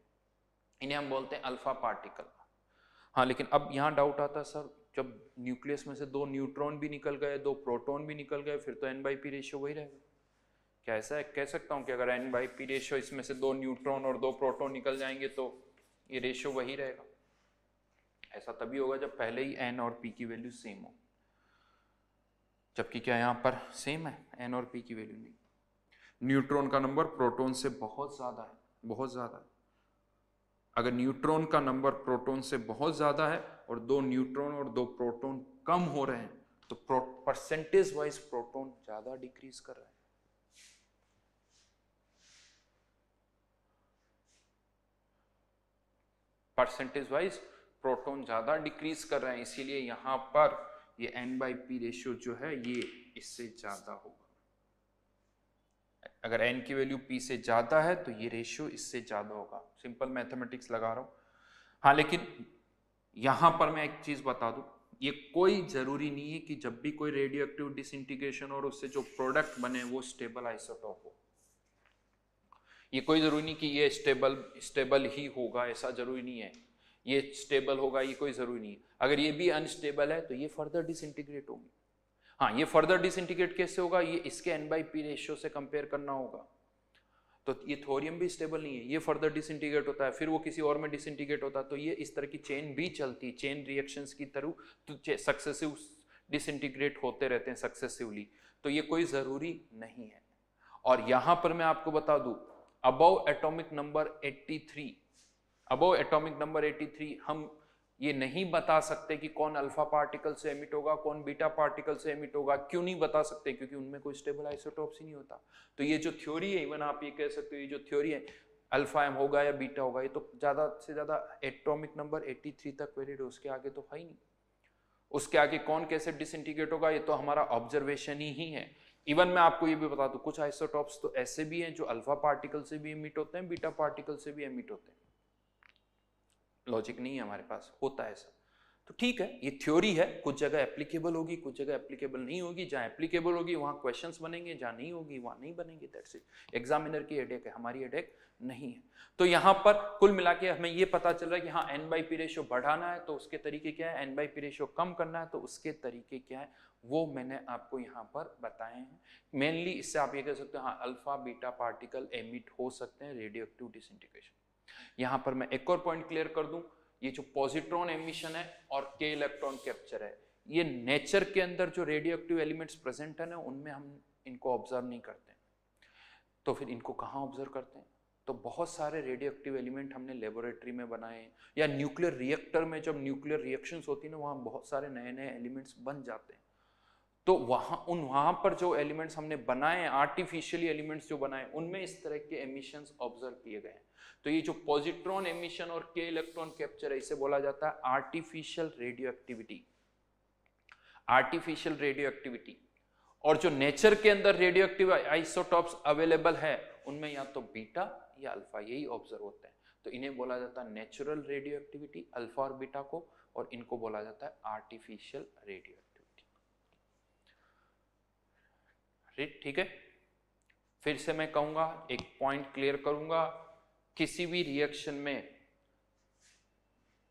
इन्हें हम बोलते हैं अल्फा पार्टिकल। हाँ, लेकिन अब यहाँ डाउट आता है, सर जब न्यूक्लियस में से 2 न्यूट्रॉन भी निकल गए, 2 प्रोटॉन भी निकल गए, फिर तो n/p रेशियो वही रहेगा। क्या ऐसा कह सकता हूँ कि अगर n/p रेशियो इसमें से 2 न्यूट्रॉन और 2 प्रोटॉन निकल जाएंगे तो ये रेशियो वही रहेगा? ऐसा तभी होगा जब पहले ही n और p की वैल्यू सेम हो, जबकि क्या यहाँ पर सेम है? n और p की वैल्यू नहीं। न्यूट्रॉन का नंबर प्रोटॉन से बहुत ज्यादा है, बहुत ज्यादा है। अगर न्यूट्रॉन का नंबर प्रोटॉन से बहुत ज्यादा है और 2 न्यूट्रॉन और 2 प्रोटॉन कम हो रहे हैं तो परसेंटेज वाइज प्रोटॉन ज्यादा डिक्रीज कर रहे हैं। परसेंटेज वाइज प्रोटॉन ज्यादा डिक्रीज कर रहे हैं, इसीलिए यहां पर ये n/p रेशियो जो है ये इससे ज्यादा होगा। अगर n की वैल्यू p से ज्यादा है तो ये रेशियो इससे ज्यादा होगा। सिंपल मैथमेटिक्स लगा रहा हूं। हाँ, लेकिन यहां पर मैं एक चीज बता दूं, ये कोई जरूरी नहीं है कि जब भी कोई रेडियो एक्टिव डिसइंटीग्रेशन और उससे जो प्रोडक्ट बने वो स्टेबल आइसोटोप हो। ये कोई जरूरी नहीं कि ये स्टेबल ही होगा, ऐसा जरूरी नहीं है। ये स्टेबल होगा ये कोई जरूरी नहीं है। अगर ये भी अनस्टेबल है तो ये फर्दर डिसइंटीग्रेट होगी। हाँ, ये फर्दर डिसइंटीग्रेट कैसे होगा? ये इसके n/p रेशियो से कंपेयर करना होगा। तो ये थोरियम भी स्टेबल नहीं है, ये फर्दर डिसइंटीग्रेट होता है, फिर वो किसी और में डिसइंटीग्रेट होता है, तो ये इस तरह की चेन भी चलती है, चेन रिएक्शंस की तरह तो सक्सेसिव डिसइंटीग्रेट होते रहते हैं सक्सेसिवली। तो ये कोई जरूरी नहीं है। और यहां पर मैं आपको बता दूं, above atomic number 83, above atomic number 83 हम ये नहीं बता सकते कि कौन अल्फा पार्टिकल से एमिट होगा, कौन बीटा पार्टिकल से एमिट होगा। क्यों नहीं बता सकते? क्योंकि उनमें कोई स्टेबल आइसोटोप्स ही नहीं होता। तो ये जो थ्योरी है, इवन आप ये कह सकते हो ये जो थ्योरी है अल्फा एम होगा या बीटा होगा, ये तो ज्यादा से ज्यादा एटॉमिक नंबर 83 तक वैलिड है, उसके आगे तो है ही नहीं। उसके आगे कौन कैसे डिसइंटीग्रेट होगा ये तो हमारा ऑब्जर्वेशन ही है। इवन मैं आपको ये भी बता दूं, कुछ आइसोटोप्स तो ऐसे भी हैं जो अल्फा पार्टिकल से भी एमिट होते हैं, बीटा पार्टिकल से भी एमिट होते हैं। लॉजिक नहीं है हमारे पास, होता है ऐसा। तो ठीक है, ये थ्योरी है, कुछ जगह एप्लीकेबल होगी, कुछ जगह एप्लीकेबल नहीं होगी। जहां एप्लीकेबल होगी वहां क्वेश्चंस बनेंगे, जहां नहीं होगी वहां नहीं बनेंगे। That's it. एग्जामिनर की हेडेक है, हमारी हेडेक नहीं है। तो यहाँ पर कुल मिला के हमें ये पता चल रहा है कि हाँ n/p रेशियो बढ़ाना है तो उसके तरीके क्या है, n/p रेशियो कम करना है तो उसके तरीके क्या है, वो मैंने आपको यहाँ पर बताए हैं। मेनली इससे आप ये कह सकते हो हाँ अल्फा बीटा पार्टिकल एमिट हो सकते हैं रेडियो एक्टिव डिसइंटीग्रेशन। यहाँ पर मैं एक और पॉइंट क्लियर कर दूं, ये जो पॉजिट्रॉन एमिशन है और के इलेक्ट्रॉन कैप्चर है, ये नेचर के अंदर जो रेडियो एक्टिव एलिमेंट्स प्रेजेंट है ना, उनमें हम इनको ऑब्जर्व नहीं करते। तो फिर इनको कहाँ ऑब्जर्व करते हैं? तो बहुत सारे रेडियो एक्टिव एलिमेंट हमने लेबोरेटरी में बनाए हैं, या न्यूक्लियर रिएक्टर में जब न्यूक्लियर रिएक्शंस होती है ना, वहाँ बहुत सारे नए नए एलिमेंट्स बन जाते हैं। तो वहाँ पर जो एलिमेंट्स हमने बनाए, आर्टिफिशियली एलिमेंट्स जो बनाए, उनमें इस तरह के एमिशंस ऑब्जर्व किए गए हैं। तो ये जो पॉजिट्रॉन एमिशन और के इलेक्ट्रॉन कैप्चर है, इसे बोला जाता है artificial radio activity. Artificial radio activity. और जो नेचर के अंदर रेडियो एक्टिव आइसोटॉप्स अवेलेबल है, उनमें या तो बीटा या अल्फा यही ऑब्जर्व होते हैं। तो इन्हें बोला जाता है नेचुरल रेडियो एक्टिविटी, अल्फा और बीटा को, और इनको बोला जाता है आर्टिफिशियल रेडियो एक्टिविटी। ठीक है, फिर से मैं कहूंगा, एक पॉइंट क्लियर करूंगा, किसी भी रिएक्शन में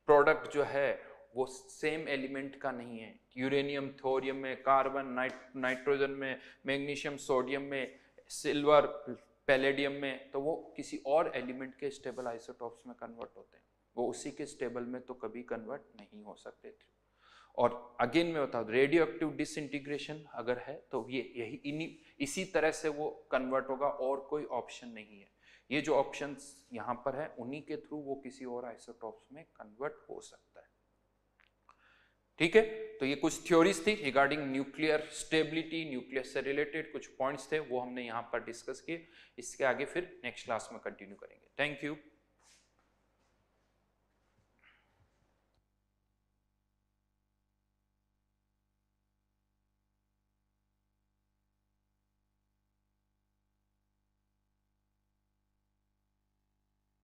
प्रोडक्ट जो है वो सेम एलिमेंट का नहीं है। यूरेनियम थोरियम में, कार्बन नाइट्रोजन में, मैग्नीशियम सोडियम में, सिल्वर पैलेडियम में, तो वो किसी और एलिमेंट के स्टेबल आइसोटॉप्स में कन्वर्ट होते हैं, वो उसी के स्टेबल में तो कभी कन्वर्ट नहीं हो सकते थे। और अगेन मैं बता दूं, रेडियो एक्टिव डिसइंटीग्रेशन अगर है तो ये इसी तरह से वो कन्वर्ट होगा, और कोई ऑप्शन नहीं है। ये जो ऑप्शंस यहाँ पर है, उन्हीं के थ्रू वो किसी और आइसोटॉप्स में कन्वर्ट हो सकता है। ठीक है, तो ये कुछ थ्योरीज थी रिगार्डिंग न्यूक्लियर स्टेबिलिटी, न्यूक्लियस से रिलेटेड कुछ पॉइंट्स थे, वो हमने यहाँ पर डिस्कस किए। इसके आगे फिर नेक्स्ट क्लास में कंटिन्यू करेंगे। Thank you.